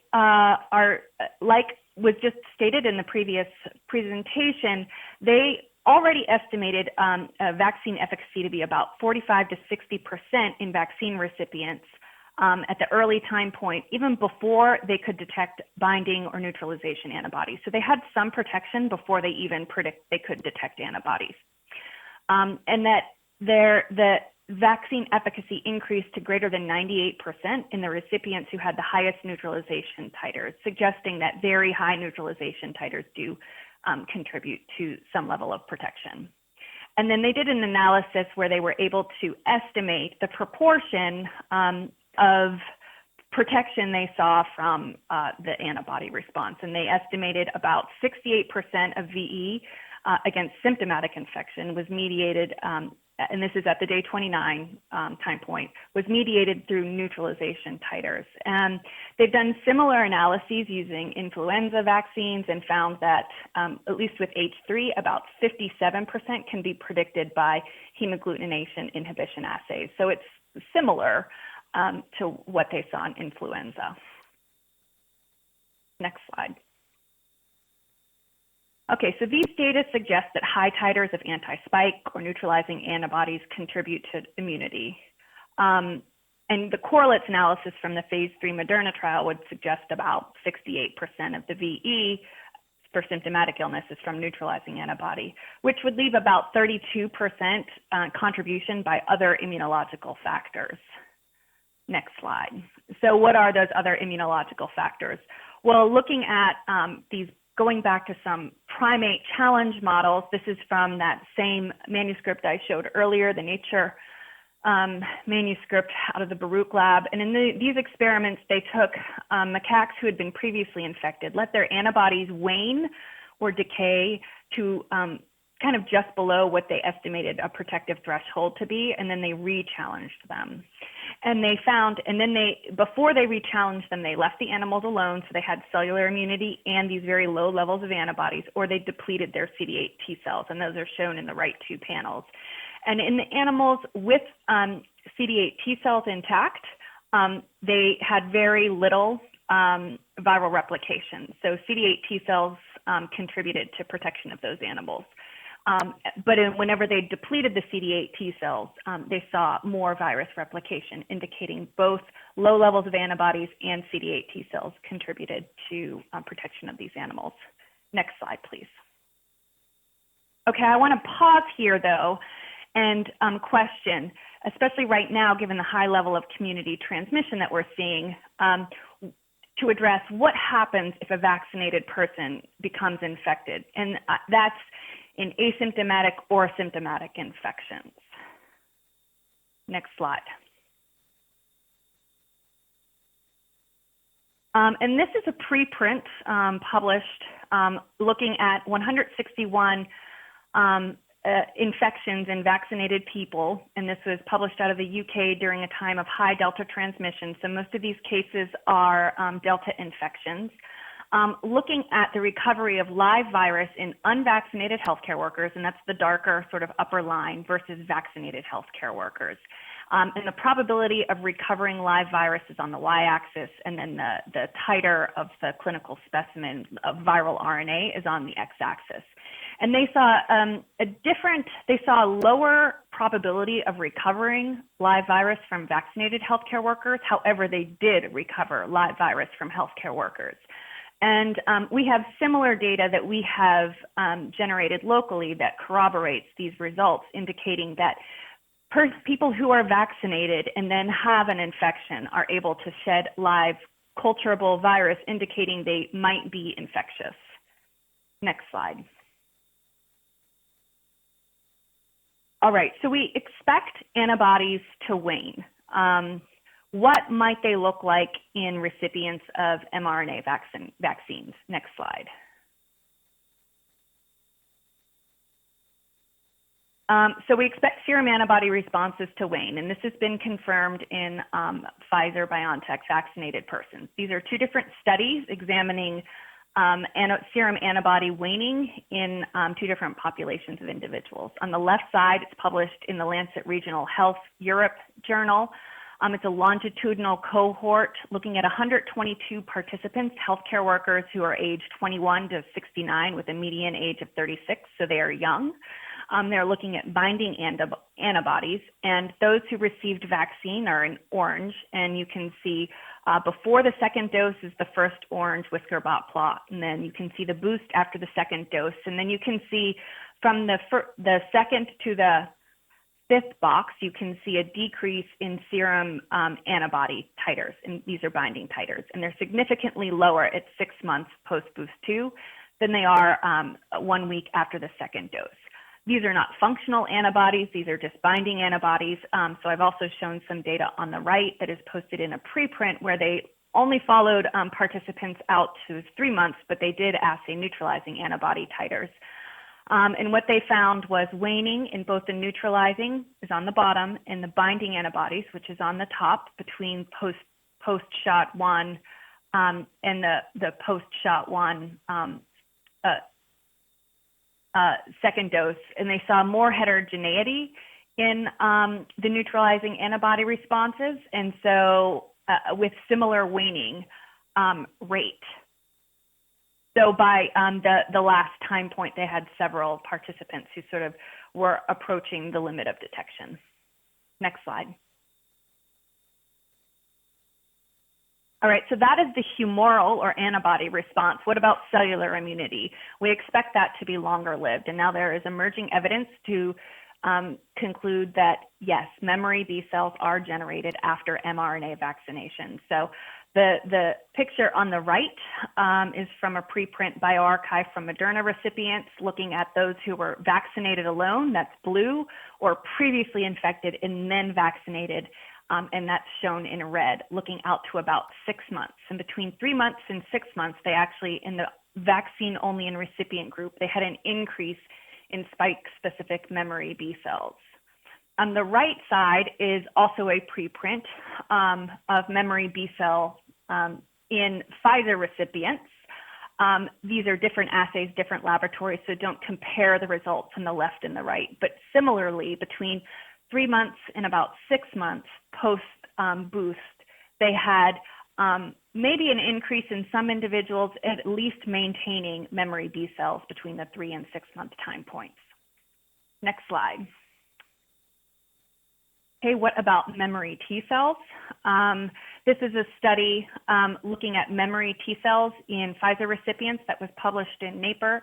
was just stated in the previous presentation, they already estimated vaccine efficacy to be about 45 to 60% in vaccine recipients at the early time point, even before they could detect binding or neutralization antibodies. So they had some protection before they even they could detect antibodies. And that the vaccine efficacy increased to greater than 98% in the recipients who had the highest neutralization titers, suggesting that very high neutralization titers do contribute to some level of protection. And then they did an analysis where they were able to estimate the proportion of protection they saw from the antibody response. And they estimated about 68% of VE against symptomatic infection was mediated, and this is at the day 29 time point, was mediated through neutralization titers. And they've done similar analyses using influenza vaccines and found that, at least with H3, about 57% can be predicted by hemagglutination inhibition assays. So it's similar to what they saw in influenza. Next slide. Okay, so these data suggest that high titers of anti-spike or neutralizing antibodies contribute to immunity. And the correlates analysis from the phase 3 Moderna trial would suggest about 68% of the VE for symptomatic illness is from neutralizing antibody, which would leave about 32% contribution by other immunological factors. Next slide. So what are those other immunological factors? Well, looking at going back to some primate challenge models, this is from that same manuscript I showed earlier, the Nature manuscript out of the Baruch lab. And in these experiments, they took macaques who had been previously infected, let their antibodies wane or decay to kind of just below what they estimated a protective threshold to be, and then they re-challenged them. And they found, and then before they re-challenged them, they left the animals alone, so they had cellular immunity and these very low levels of antibodies, or they depleted their CD8 T cells, and those are shown in the right two panels. And in the animals with CD8 T cells intact, they had very little viral replication. So CD8 T cells contributed to protection of those animals. But whenever they depleted the CD8 T cells, they saw more virus replication, indicating both low levels of antibodies and CD8 T cells contributed to protection of these animals. Next slide, please. Okay, I want to pause here, though, and question, especially right now, given the high level of community transmission that we're seeing, to address what happens if a vaccinated person becomes infected. And that's in asymptomatic or symptomatic infections. Next slide. And this is a preprint published looking at 161 infections in vaccinated people, and this was published out of the UK during a time of high Delta transmission. So most of these cases are Delta infections. Looking at the recovery of live virus in unvaccinated healthcare workers, and that's the darker sort of upper line, versus vaccinated healthcare workers. And the probability of recovering live virus is on the y-axis, and then the titer of the clinical specimen of viral RNA is on the x-axis. And they saw a lower probability of recovering live virus from vaccinated healthcare workers. However, they did recover live virus from healthcare workers. And we have similar data that we have generated locally that corroborates these results, indicating that people who are vaccinated and then have an infection are able to shed live culturable virus, indicating they might be infectious. Next slide. All right, so we expect antibodies to wane. What might they look like in recipients of mRNA vaccines? Next slide. So we expect serum antibody responses to wane, and this has been confirmed in Pfizer-BioNTech vaccinated persons. These are two different studies examining serum antibody waning in two different populations of individuals. On the left side, it's published in the Lancet Regional Health Europe Journal. It's a longitudinal cohort looking at 122 participants, healthcare workers who are aged 21 to 69 with a median age of 36, so they are young. They're looking at binding antibodies, and those who received vaccine are in orange, and you can see before the second dose is the first orange whisker plot, and then you can see the boost after the second dose, and then you can see from the second to the fifth box, you can see a decrease in serum antibody titers, and these are binding titers, and they're significantly lower at 6 months post-boost 2 than they are 1 week after the second dose. These are not functional antibodies, these are just binding antibodies. So I've also shown some data on the right that is posted in a preprint where they only followed participants out to 3 months, but they did assay neutralizing antibody titers. And what they found was waning in both the neutralizing is on the bottom and the binding antibodies, which is on the top between post-shot 1 and the post-shot 1 second dose. And they saw more heterogeneity in the neutralizing antibody responses, and so with similar waning rate. So by the last time point, they had several participants who sort of were approaching the limit of detection. Next slide. All right, so that is the humoral or antibody response. What about cellular immunity? We expect that to be longer lived, and now there is emerging evidence to conclude that, yes, memory B cells are generated after mRNA vaccination. So The picture on the right is from a preprint bioarchive from Moderna recipients looking at those who were vaccinated alone, that's blue, or previously infected and then vaccinated, and that's shown in red, looking out to about 6 months. And between 3 months and 6 months, they actually, in the vaccine-only and recipient group, they had an increase in spike-specific memory B cells. On the right side is also a preprint of memory B cell in Pfizer recipients. These are different assays, different laboratories, so don't compare the results on the left and the right. But similarly, between 3 months and about 6 months post boost, they had maybe an increase in some individuals, at least maintaining memory B cells between the 3 and 6 month time points. Next slide. Okay, what about memory T cells? This is a study looking at memory T cells in Pfizer recipients that was published in Nature.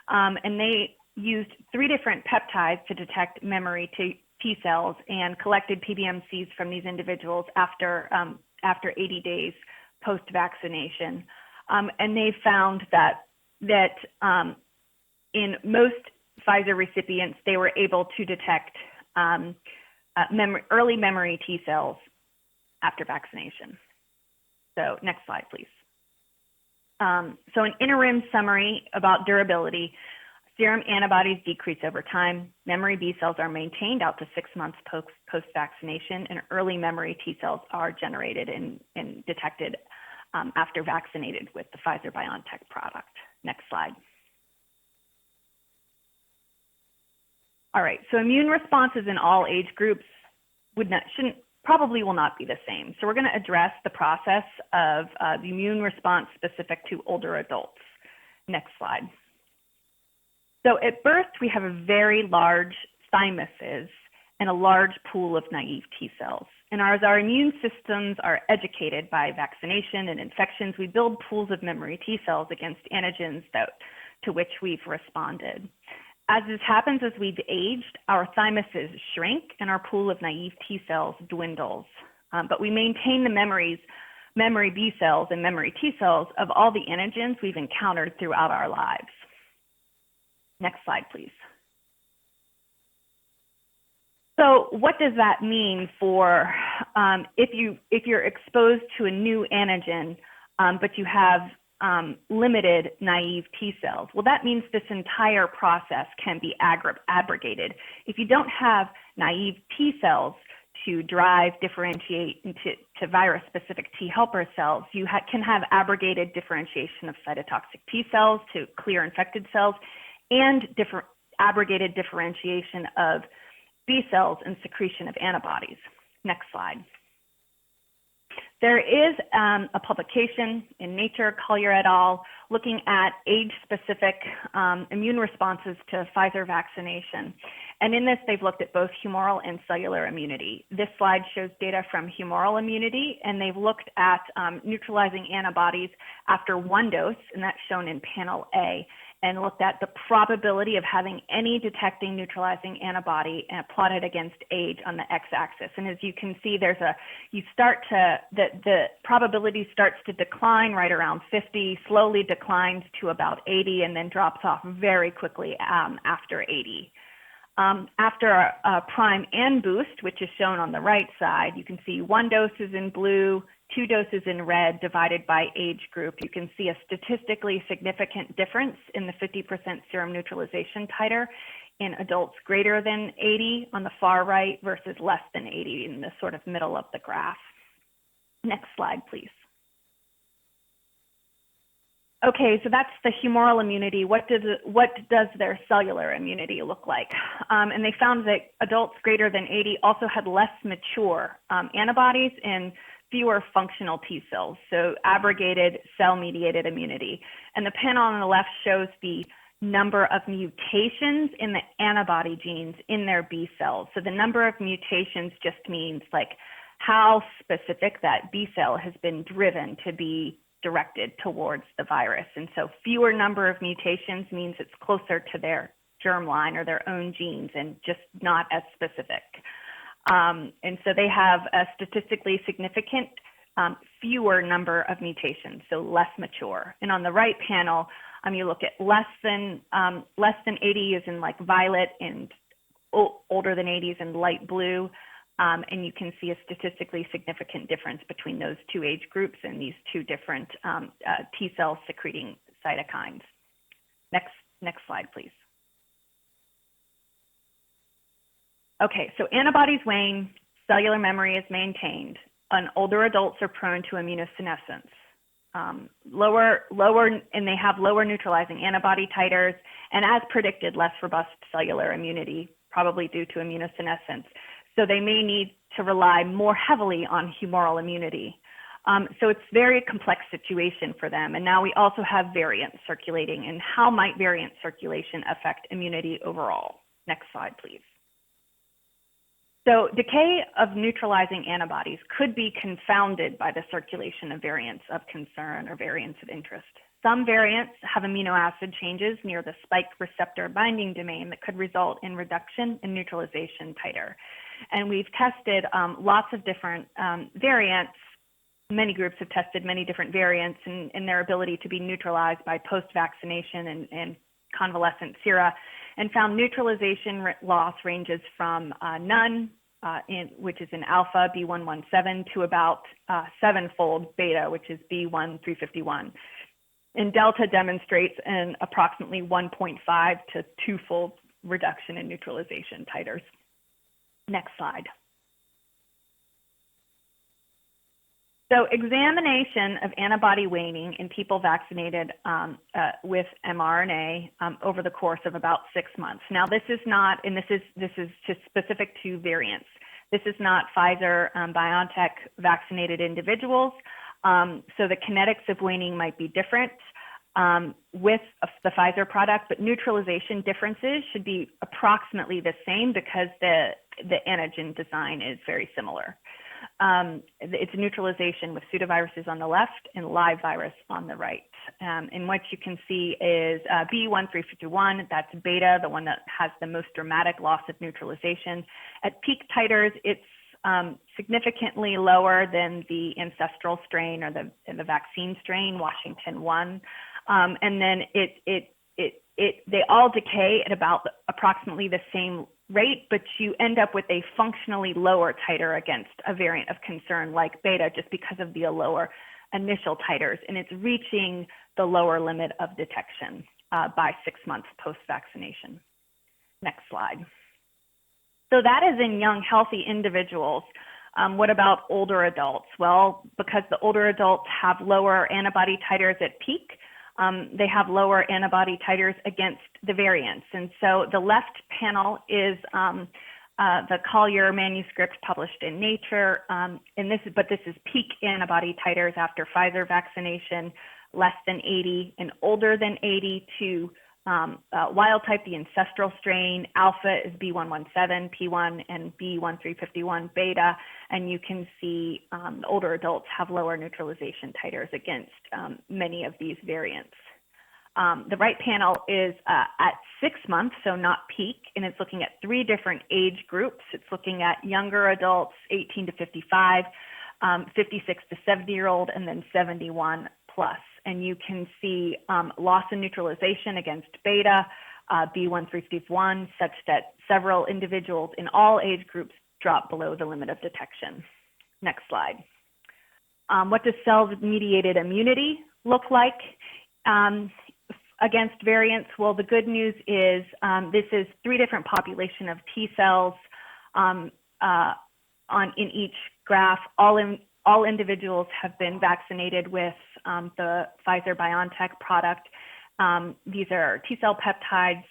And they used 3 different peptides to detect memory T cells and collected PBMCs from these individuals after 80 days post-vaccination. And they found that in most Pfizer recipients, they were able to detect early memory T cells after vaccination. So next slide, please. So an interim summary about durability. Serum antibodies decrease over time. Memory B cells are maintained out to 6 months post-vaccination, and early memory T cells are generated and detected after vaccinated with the Pfizer-BioNTech product. Next slide. All right, so immune responses in all age groups probably will not be the same. So we're going to address the process of the immune response specific to older adults. Next slide. So at birth, we have a very large thymuses and a large pool of naive T cells. And as our immune systems are educated by vaccination and infections, we build pools of memory T cells against antigens to which we've responded. As this happens as we've aged, our thymuses shrink and our pool of naive T cells dwindles. But we maintain the memory B cells and memory T cells of all the antigens we've encountered throughout our lives. Next slide, please. So what does that mean for if you're exposed to a new antigen, but you have limited naive T cells? Well, that means this entire process can be abrogated. If you don't have naive T cells to drive, differentiate into virus-specific T helper cells, you can have abrogated differentiation of cytotoxic T cells to clear infected cells, and abrogated differentiation of B cells and secretion of antibodies. Next slide. There is a publication in Nature, Collier et al., looking at age-specific immune responses to Pfizer vaccination. And in this, they've looked at both humoral and cellular immunity. This slide shows data from humoral immunity, and they've looked at neutralizing antibodies after 1 dose, and that's shown in panel A, and looked at the probability of having any detecting neutralizing antibody and plotted against age on the x-axis. And as you can see, the probability starts to decline right around 50, slowly declines to about 80, and then drops off very quickly after 80. After a prime and boost, which is shown on the right side, you can see 1 dose is in blue, 2 doses in red divided by age group. You can see a statistically significant difference in the 50% serum neutralization titer in adults greater than 80 on the far right versus less than 80 in the sort of middle of the graph. Next slide, please. Okay, so that's the humoral immunity. What does their cellular immunity look like? And they found that adults greater than 80 also had less mature antibodies and fewer functional T cells, so abrogated cell-mediated immunity. And the panel on the left shows the number of mutations in the antibody genes in their B cells. So the number of mutations just means like how specific that B cell has been driven to be directed towards the virus. And so fewer number of mutations means it's closer to their germline or their own genes and just not as specific. And so they have a statistically significant fewer number of mutations, so less mature. And on the right panel, you look at less than 80 is in like violet, and older than 80 is in light blue. And you can see a statistically significant difference between those two age groups and these two different T cell secreting cytokines. Next slide, please. Okay, so antibodies wane, cellular memory is maintained, and older adults are prone to immunosenescence. And they have lower neutralizing antibody titers, and as predicted, less robust cellular immunity, probably due to immunosenescence. So they may need to rely more heavily on humoral immunity. So it's a very complex situation for them. And now we also have variants circulating. And how might variant circulation affect immunity overall? Next slide, please. So decay of neutralizing antibodies could be confounded by the circulation of variants of concern or variants of interest. Some variants have amino acid changes near the spike receptor binding domain that could result in reduction in neutralization titer. And we've tested lots of different variants. Many groups have tested many different variants in their ability to be neutralized by post-vaccination and convalescent sera, and found neutralization loss ranges from none, which is in alpha B117, to about 7-fold beta, which is B1351. And delta demonstrates an approximately 1.5 to 2-fold reduction in neutralization titers. Next slide. So examination of antibody waning in people vaccinated with mRNA over the course of about 6 months. Now this is not, and this is just specific to variants. This is not Pfizer BioNTech vaccinated individuals. So the kinetics of waning might be different with the Pfizer product, but neutralization differences should be approximately the same because the antigen design is very similar. It's neutralization with pseudoviruses on the left and live virus on the right. And what you can see is B1351, that's beta, the one that has the most dramatic loss of neutralization. At peak titers, it's significantly lower than the ancestral strain or the vaccine strain, Washington 1. And then they all decay at about approximately the same rate, but you end up with a functionally lower titer against a variant of concern like beta just because of the lower initial titers, and it's reaching the lower limit of detection by 6 months post-vaccination. Next slide. So that is in young, healthy individuals. What about older adults? Well, because the older adults have lower antibody titers at peak, they have lower antibody titers against the variants. And so the left panel is the Collier manuscript published in Nature. But this is peak antibody titers after Pfizer vaccination, less than 80 and older than 80 to wild type, the ancestral strain. Alpha is B117, P1, and B1351 beta. And you can see the older adults have lower neutralization titers against many of these variants. The right panel is at 6 months, so not peak, and it's looking at 3 different age groups. It's looking at younger adults, 18 to 55, 56 to 70-year-old, and then 71 plus. And you can see loss in neutralization against beta, B1351, such that several individuals in all age groups drop below the limit of detection. Next slide. What does cell-mediated immunity look like against variants? Well, the good news is this is 3 different population of T cells in each graph. All individuals have been vaccinated with the Pfizer-BioNTech product. These are T cell peptides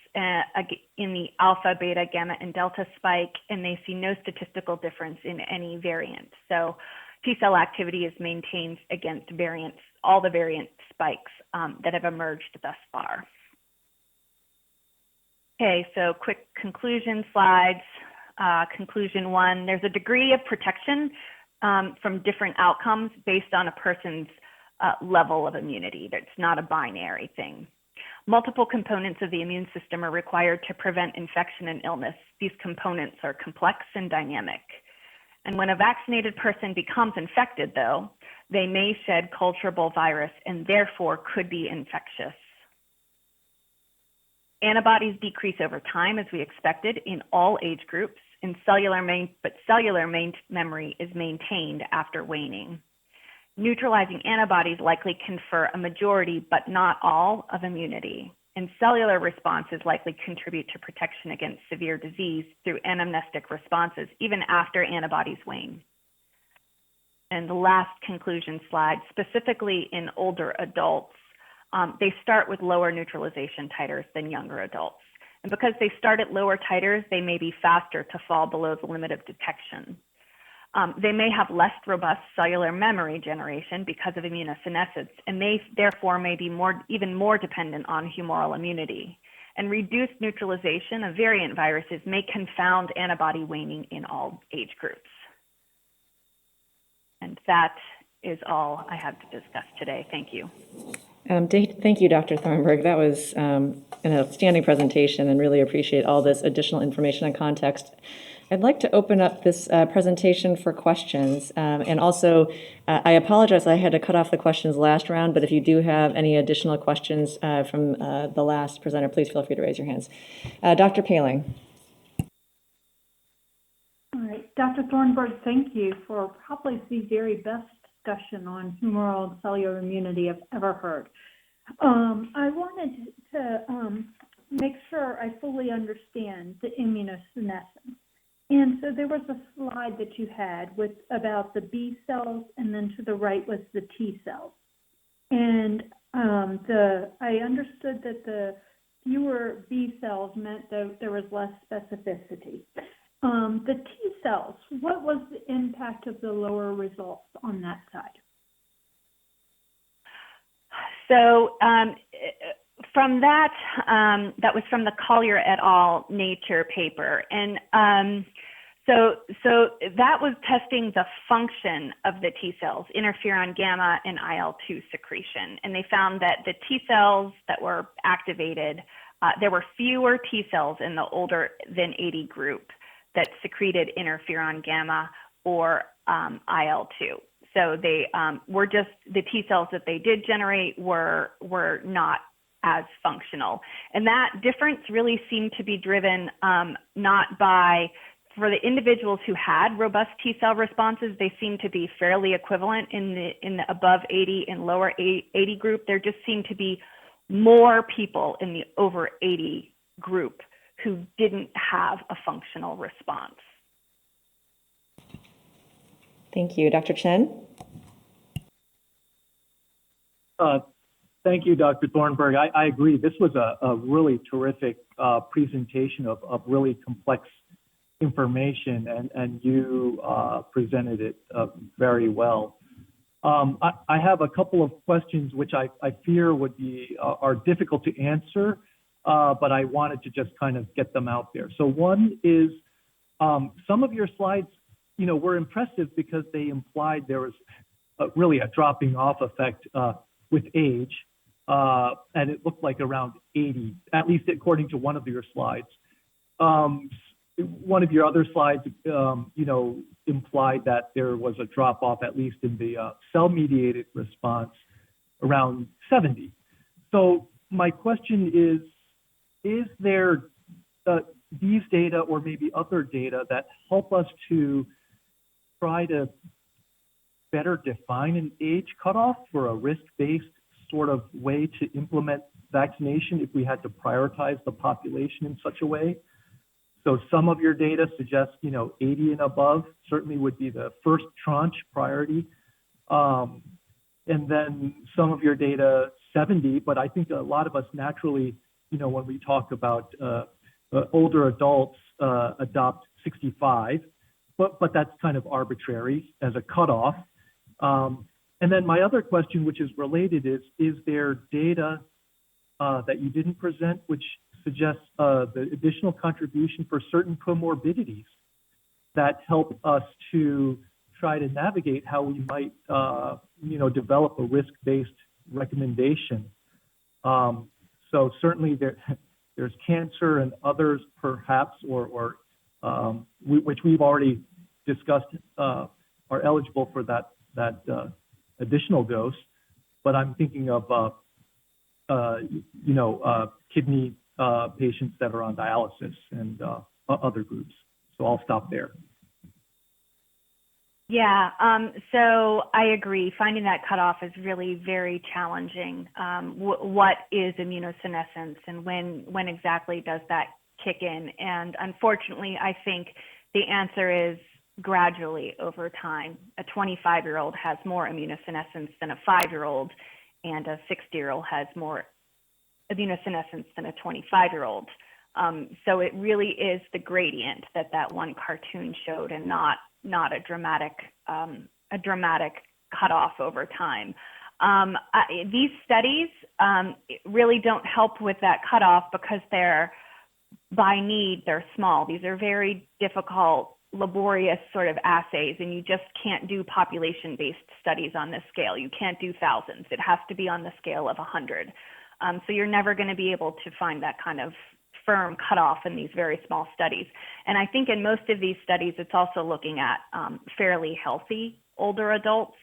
in the alpha, beta, gamma, and delta spike, and they see no statistical difference in any variant. So T cell activity is maintained against variants, all the variant spikes that have emerged thus far. Okay, so quick conclusion slides. Conclusion 1, there's a degree of protection from different outcomes based on a person's level of immunity. It's not a binary thing. Multiple components of the immune system are required to prevent infection and illness. These components are complex and dynamic. And when a vaccinated person becomes infected, though, They may shed culturable virus and therefore could be infectious. Antibodies decrease over time as we expected in all age groups, and cellular memory is maintained after waning. Neutralizing antibodies likely confer a majority, but not all, of immunity, and cellular responses likely contribute to protection against severe disease through anamnestic responses even after antibodies wane. And the last conclusion slide, specifically in older adults, they start with lower neutralization titers than younger adults. And because they start at lower titers, they may be faster to fall below the limit of detection. They may have less robust cellular memory generation because of immunosenescence, and they therefore may be even more dependent on humoral immunity. And reduced neutralization of variant viruses may confound antibody waning in all age groups. And that is all I have to discuss today. Thank you. Thank you, Dr. Thornburg. That was an outstanding presentation, and really appreciate all this additional information and context. I'd like to open up this presentation for questions. And also, I apologize, I had to cut off the questions last round, but if you do have any additional questions from the last presenter, please feel free to raise your hands. Dr. Paling. All right, Dr. Thornburg, thank you for probably the very best discussion on humoral and cellular immunity I've ever heard. I wanted to make sure I fully understand the immunosenescence. And so there was a slide that you had with about the B cells, and then to the right was the T cells. And I understood that the fewer B cells meant that there was less specificity. The T cells, what was the impact of the lower results on that side? So from that, that was from the Collier et al. Nature paper. And so that was testing the function of the T cells, interferon gamma and IL-2 secretion. And they found that the T cells that were activated, there were fewer T cells in the older than 80 group that secreted interferon gamma or IL-2. So they were just, the T cells that they did generate were not as functional. And that difference really seemed to be driven not by, for the individuals who had robust T cell responses, they seemed to be fairly equivalent in the above 80 and lower 80 group. There just seemed to be more people in the over 80 group who didn't have a functional response. Thank you. Dr. Chen? Thank you, Dr. Thornburg. I agree. This was a really terrific presentation of really complex information, and you presented it very well. I have a couple of questions which I fear are difficult to answer, but I wanted to just kind of get them out there. So one is some of your slides, were impressive because they implied there was really a dropping off effect with age, and it looked like around 80, at least according to one of your slides. One of your other slides, implied that there was a drop off, at least in the cell-mediated response, around 70. So my question is there these data or maybe other data that help us to try to better define an age cutoff for a risk-based sort of way to implement vaccination if we had to prioritize the population in such a way? So some of your data suggests, 80 and above certainly would be the first tranche priority. And then some of your data, 70, but I think a lot of us naturally, when we talk about older adults adopt 65, but that's kind of arbitrary as a cutoff. And then my other question, which is related, is there data that you didn't present which suggests the additional contribution for certain comorbidities that help us to try to navigate how we might, develop a risk-based recommendation? So certainly there's cancer and others perhaps, which we've already discussed, are eligible for that additional dose, but I'm thinking of, kidney patients that are on dialysis and other groups. So I'll stop there. Yeah, so I agree. Finding that cutoff is really very challenging. What is immunosenescence and when exactly does that kick in? And unfortunately, I think the answer is gradually over time. A 25-year-old has more immunosenescence than a 5-year-old, and a 60-year-old has more immunosenescence than a 25-year-old. So it really is the gradient that one cartoon showed, and not a dramatic cutoff over time. These studies really don't help with that cutoff because they're small. These are very difficult, laborious sort of assays, and you just can't do population-based studies on this scale. You can't do thousands. It has to be on the scale of 100. So you're never going to be able to find that kind of firm cutoff in these very small studies. And I think in most of these studies, it's also looking at fairly healthy older adults.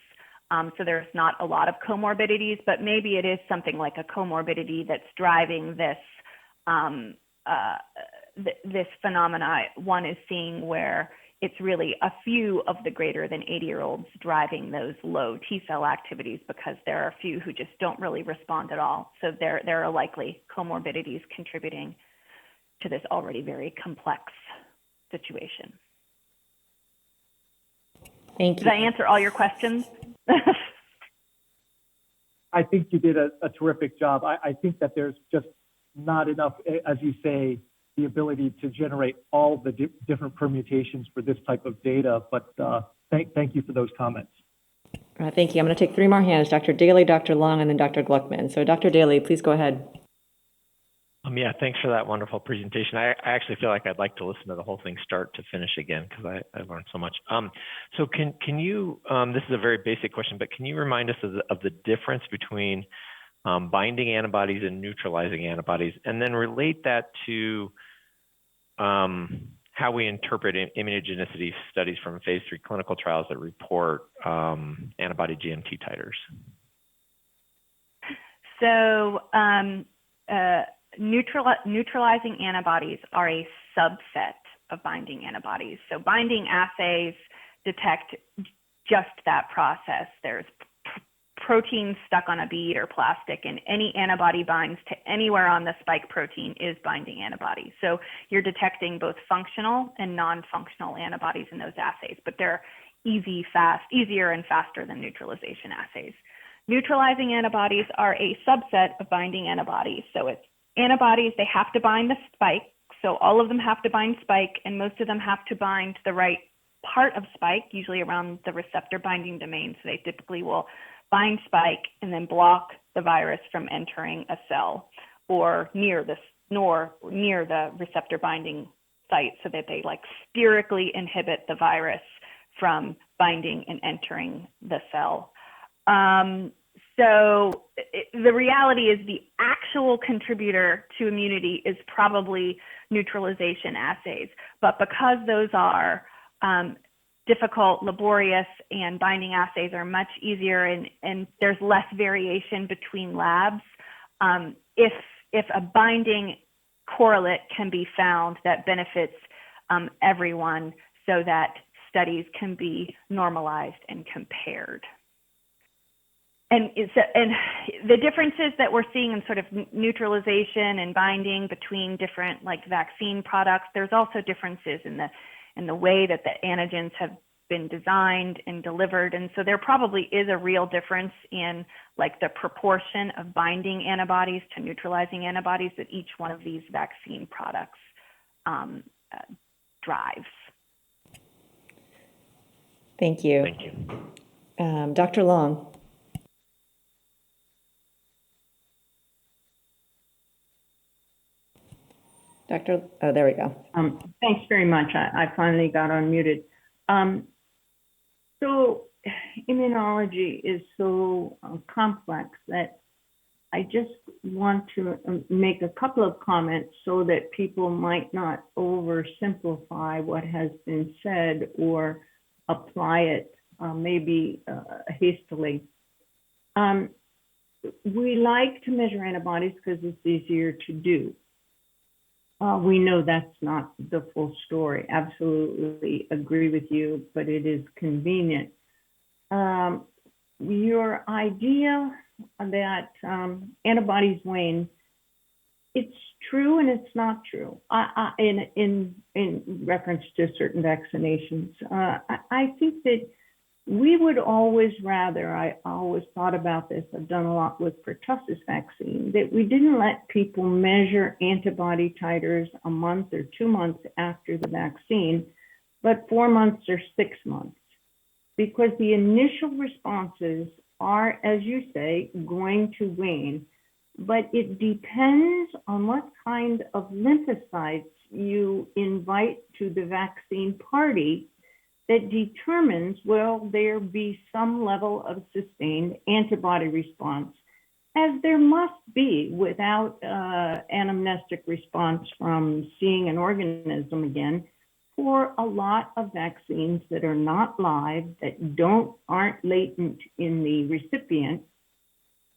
So there's not a lot of comorbidities, but maybe it is something like a comorbidity that's driving this this phenomena one is seeing, where it's really a few of the greater than 80-year-olds driving those low T-cell activities, because there are a few who just don't really respond at all. So there are likely comorbidities contributing to this already very complex situation. Thank you. Did I answer all your questions? I think you did a terrific job. I think that there's just not enough, as you say, the ability to generate all the different permutations for this type of data, but thank you for those comments. Thank you. I'm going to take 3 more hands, Dr. Daley, Dr. Long, and then Dr. Gluckman. So Dr. Daley, please go ahead. Yeah, thanks for that wonderful presentation. I actually feel like I'd like to listen to the whole thing start to finish again, because I learned so much. So can you, this is a very basic question, but can you remind us of the difference between binding antibodies and neutralizing antibodies, and then relate that to how we interpret immunogenicity studies from phase 3 clinical trials that report antibody GMT titers? So neutralizing antibodies are a subset of binding antibodies. So binding assays detect just that process. There's protein stuck on a bead or plastic, and any antibody binds to anywhere on the spike protein is binding antibody. So you're detecting both functional and non-functional antibodies in those assays, but they're easier and faster than neutralization assays. Neutralizing antibodies are a subset of binding antibodies. So it's antibodies, they have to bind the spike. So all of them have to bind spike, and most of them have to bind the right part of spike, usually around the receptor binding domain. So they typically will bind spike and then block the virus from entering a cell or near the receptor binding site, so that they sterically inhibit the virus from binding and entering the cell. So the reality is the actual contributor to immunity is probably neutralization assays, but because those are difficult, laborious, and binding assays are much easier, and there's less variation between labs, if a binding correlate can be found that benefits everyone, so that studies can be normalized and compared. And the differences that we're seeing in sort of neutralization and binding between different vaccine products, there's also differences in the way that the antigens have been designed and delivered. And so there probably is a real difference in the proportion of binding antibodies to neutralizing antibodies that each one of these vaccine products drives. Thank you. Thank you. Dr. Long. Oh, there we go. Thanks very much. I finally got unmuted. So immunology is so complex that I just want to make a couple of comments so that people might not oversimplify what has been said or apply it maybe hastily. We like to measure antibodies because it's easier to do. We know that's not the full story. Absolutely agree with you, but it is convenient. Your idea that antibodies wane, it's true and it's not true. In reference to certain vaccinations, I think that we would always rather, I always thought about this, I've done a lot with pertussis vaccine, that we didn't let people measure antibody titers a month or 2 months after the vaccine, but 4 months or 6 months. Because the initial responses are, as you say, going to wane, but it depends on what kind of lymphocytes you invite to the vaccine party that determines, will there be some level of sustained antibody response, as there must be without anamnestic response from seeing an organism again for a lot of vaccines that are not live, that aren't latent in the recipient,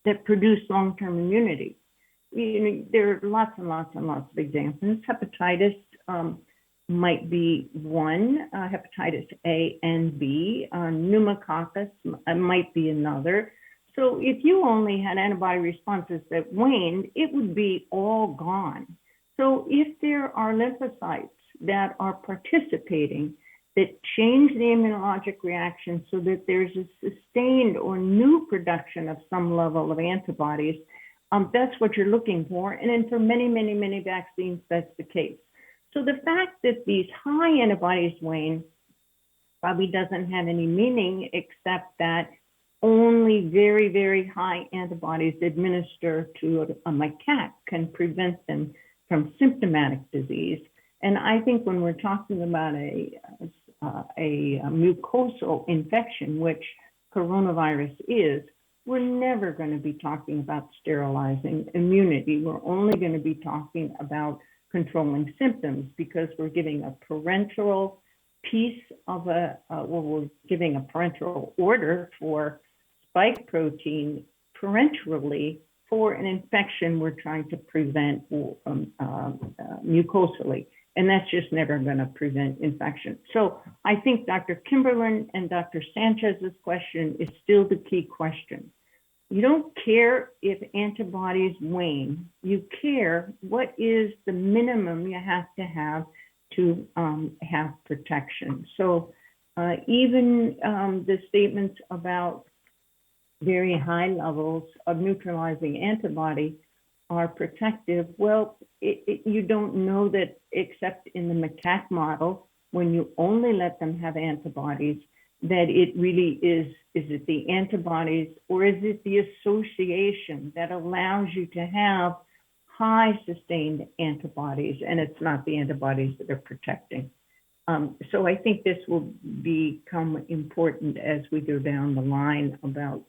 that produce long-term immunity. There are lots and lots and lots of examples. Hepatitis might be one, hepatitis A and B, pneumococcus might be another. So if you only had antibody responses that waned, it would be all gone. So if there are lymphocytes that are participating, that change the immunologic reaction so that there's a sustained or new production of some level of antibodies, that's what you're looking for. And then for many, many, many vaccines, that's the case. So the fact that these high antibodies wane probably doesn't have any meaning, except that only very, very high antibodies administered to a macaque can prevent them from symptomatic disease. And I think when we're talking about a mucosal infection, which coronavirus is, we're never going to be talking about sterilizing immunity. We're only going to be talking about controlling symptoms, because we're giving a parenteral piece of we're giving a parenteral order for spike protein parenterally for an infection we're trying to prevent mucosally. And that's just never going to prevent infection. So I think Dr. Kimberlin and Dr. Sanchez's question is still the key question. You don't care if antibodies wane. You care what is the minimum you have to have protection. So even the statements about very high levels of neutralizing antibody are protective. Well, you don't know that, except in the macaque model, when you only let them have antibodies, that it really is it the antibodies, or is it the association that allows you to have high sustained antibodies, and it's not the antibodies that are protecting. So I think this will become important as we go down the line about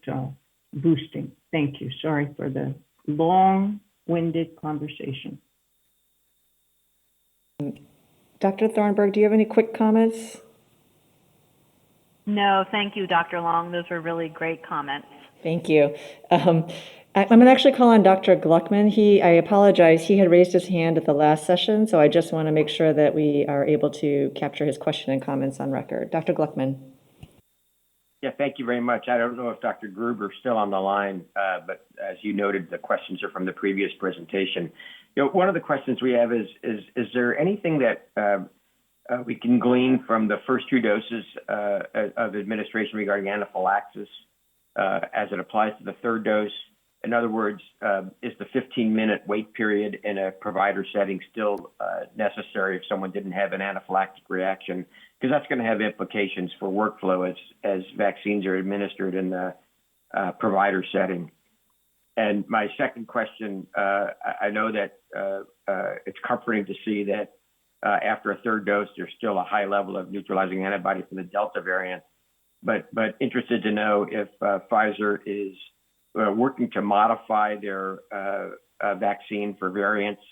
boosting. Thank you. Sorry for the long-winded conversation. Dr. Thornburg, do you have any quick comments? No, thank you, Dr. Long. Those were really great comments. Thank you. I'm going to actually call on Dr. Gluckman. I apologize, he had raised his hand at the last session, so I just want to make sure that we are able to capture his question and comments on record. Dr. Gluckman. Yeah, thank you very much. I don't know if Dr. Gruber is still on the line, but as you noted, the questions are from the previous presentation. One of the questions we have is there anything that we can glean from the first 2 doses of administration regarding anaphylaxis as it applies to the 3rd dose? In other words, is the 15-minute wait period in a provider setting still necessary if someone didn't have an anaphylactic reaction? Because that's going to have implications for workflow as vaccines are administered in the provider setting. And my second question, I know that it's comforting to see that after a 3rd dose, there's still a high level of neutralizing antibody from the Delta variant, but interested to know if Pfizer is working to modify their vaccine for variants,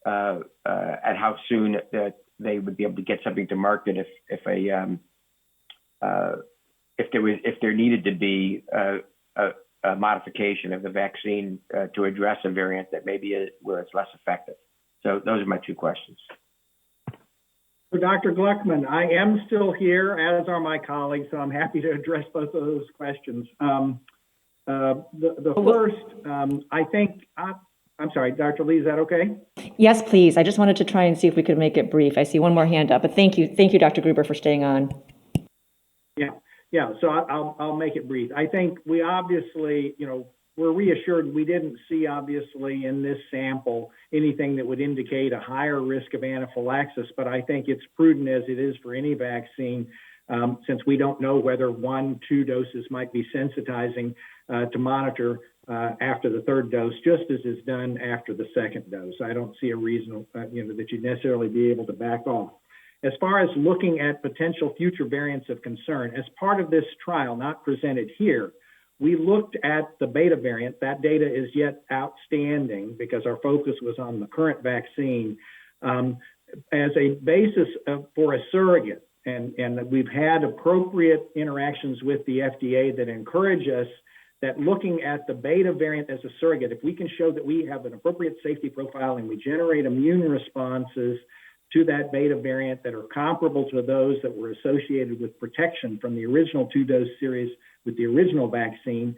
and how soon that they would be able to get something to market if there needed to be modification of the vaccine to address a variant that maybe where it's less effective. So those are my two questions. So Dr. Gluckman, I am still here, as are my colleagues, so I'm happy to address both of those questions. The first, I think, I'm sorry, Dr. Lee, is that okay? Yes, please. I just wanted to try and see if we could make it brief. I see one more hand up, but thank you, Dr. Gruber, for staying on. Yeah. So I'll make it brief. I think we obviously, we're reassured we didn't see, obviously, in this sample anything that would indicate a higher risk of anaphylaxis, but I think it's prudent, as it is for any vaccine, since we don't know whether 1-2 doses might be sensitizing, to monitor after the third dose, just as is done after the second dose. I don't see a reason, that you'd necessarily be able to back off. As far as looking at potential future variants of concern, as part of this trial, not presented here, we looked at the beta variant. That data is yet outstanding because our focus was on the current vaccine as a basis for a surrogate. And we've had appropriate interactions with the FDA that encourage us that looking at the beta variant as a surrogate, if we can show that we have an appropriate safety profile and we generate immune responses to that beta variant that are comparable to those that were associated with protection from the original 2-dose series with the original vaccine,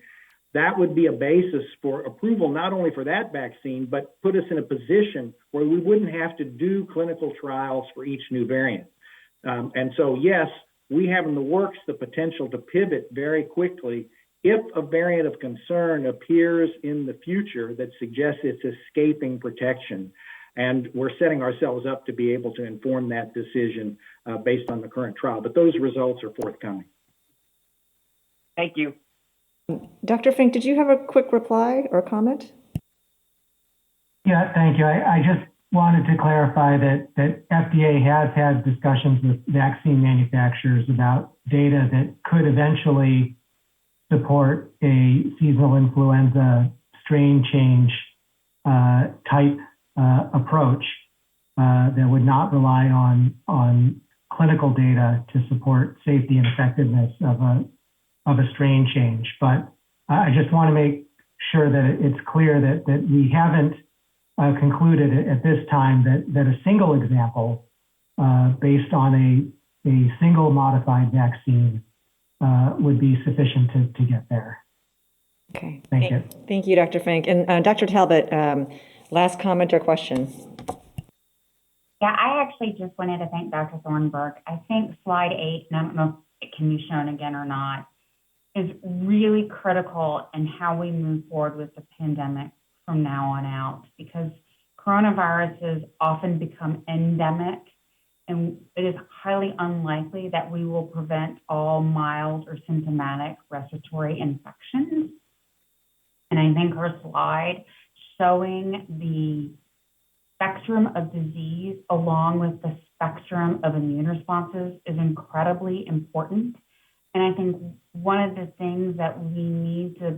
that would be a basis for approval, not only for that vaccine, but put us in a position where we wouldn't have to do clinical trials for each new variant. And so, yes, we have in the works the potential to pivot very quickly if a variant of concern appears in the future that suggests it's escaping protection. And we're setting ourselves up to be able to inform that decision based on the current trial. But those results are forthcoming. Thank you. Dr. Fink, did you have a quick reply or comment? Yeah, thank you. I just wanted to clarify that FDA has had discussions with vaccine manufacturers about data that could eventually support a seasonal influenza strain change type approach that would not rely on clinical data to support safety and effectiveness of a strain change. But I just want to make sure that it's clear that we haven't concluded at this time that a single example based on a single modified vaccine would be sufficient to get there. Okay. Thank you. Thank you, Dr. Fink. And Dr. Talbot, last comment or question? Yeah, I actually just wanted to thank Dr. Thornburg. I think slide 8, and I don't know if it can be shown again or not, is really critical in how we move forward with the pandemic from now on out, because coronaviruses often become endemic, and it is highly unlikely that we will prevent all mild or symptomatic respiratory infections. And I think her slide showing the spectrum of disease along with the spectrum of immune responses is incredibly important. And I think one of the things that we need to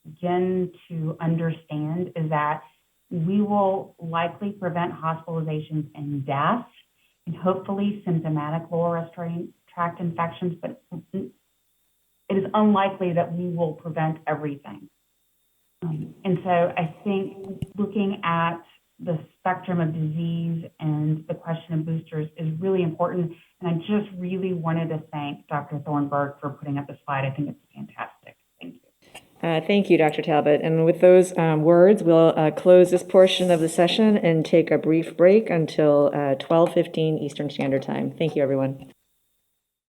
begin to understand is that we will likely prevent hospitalizations and deaths and hopefully symptomatic lower respiratory tract infections, but it is unlikely that we will prevent everything. And so I think looking at the spectrum of disease and the question of boosters is really important. And I just really wanted to thank Dr. Thornburg for putting up the slide. I think it's fantastic. Thank you. Thank you, Dr. Talbot. And with those words, we'll close this portion of the session and take a brief break until 12:15 Eastern Standard Time. Thank you, everyone.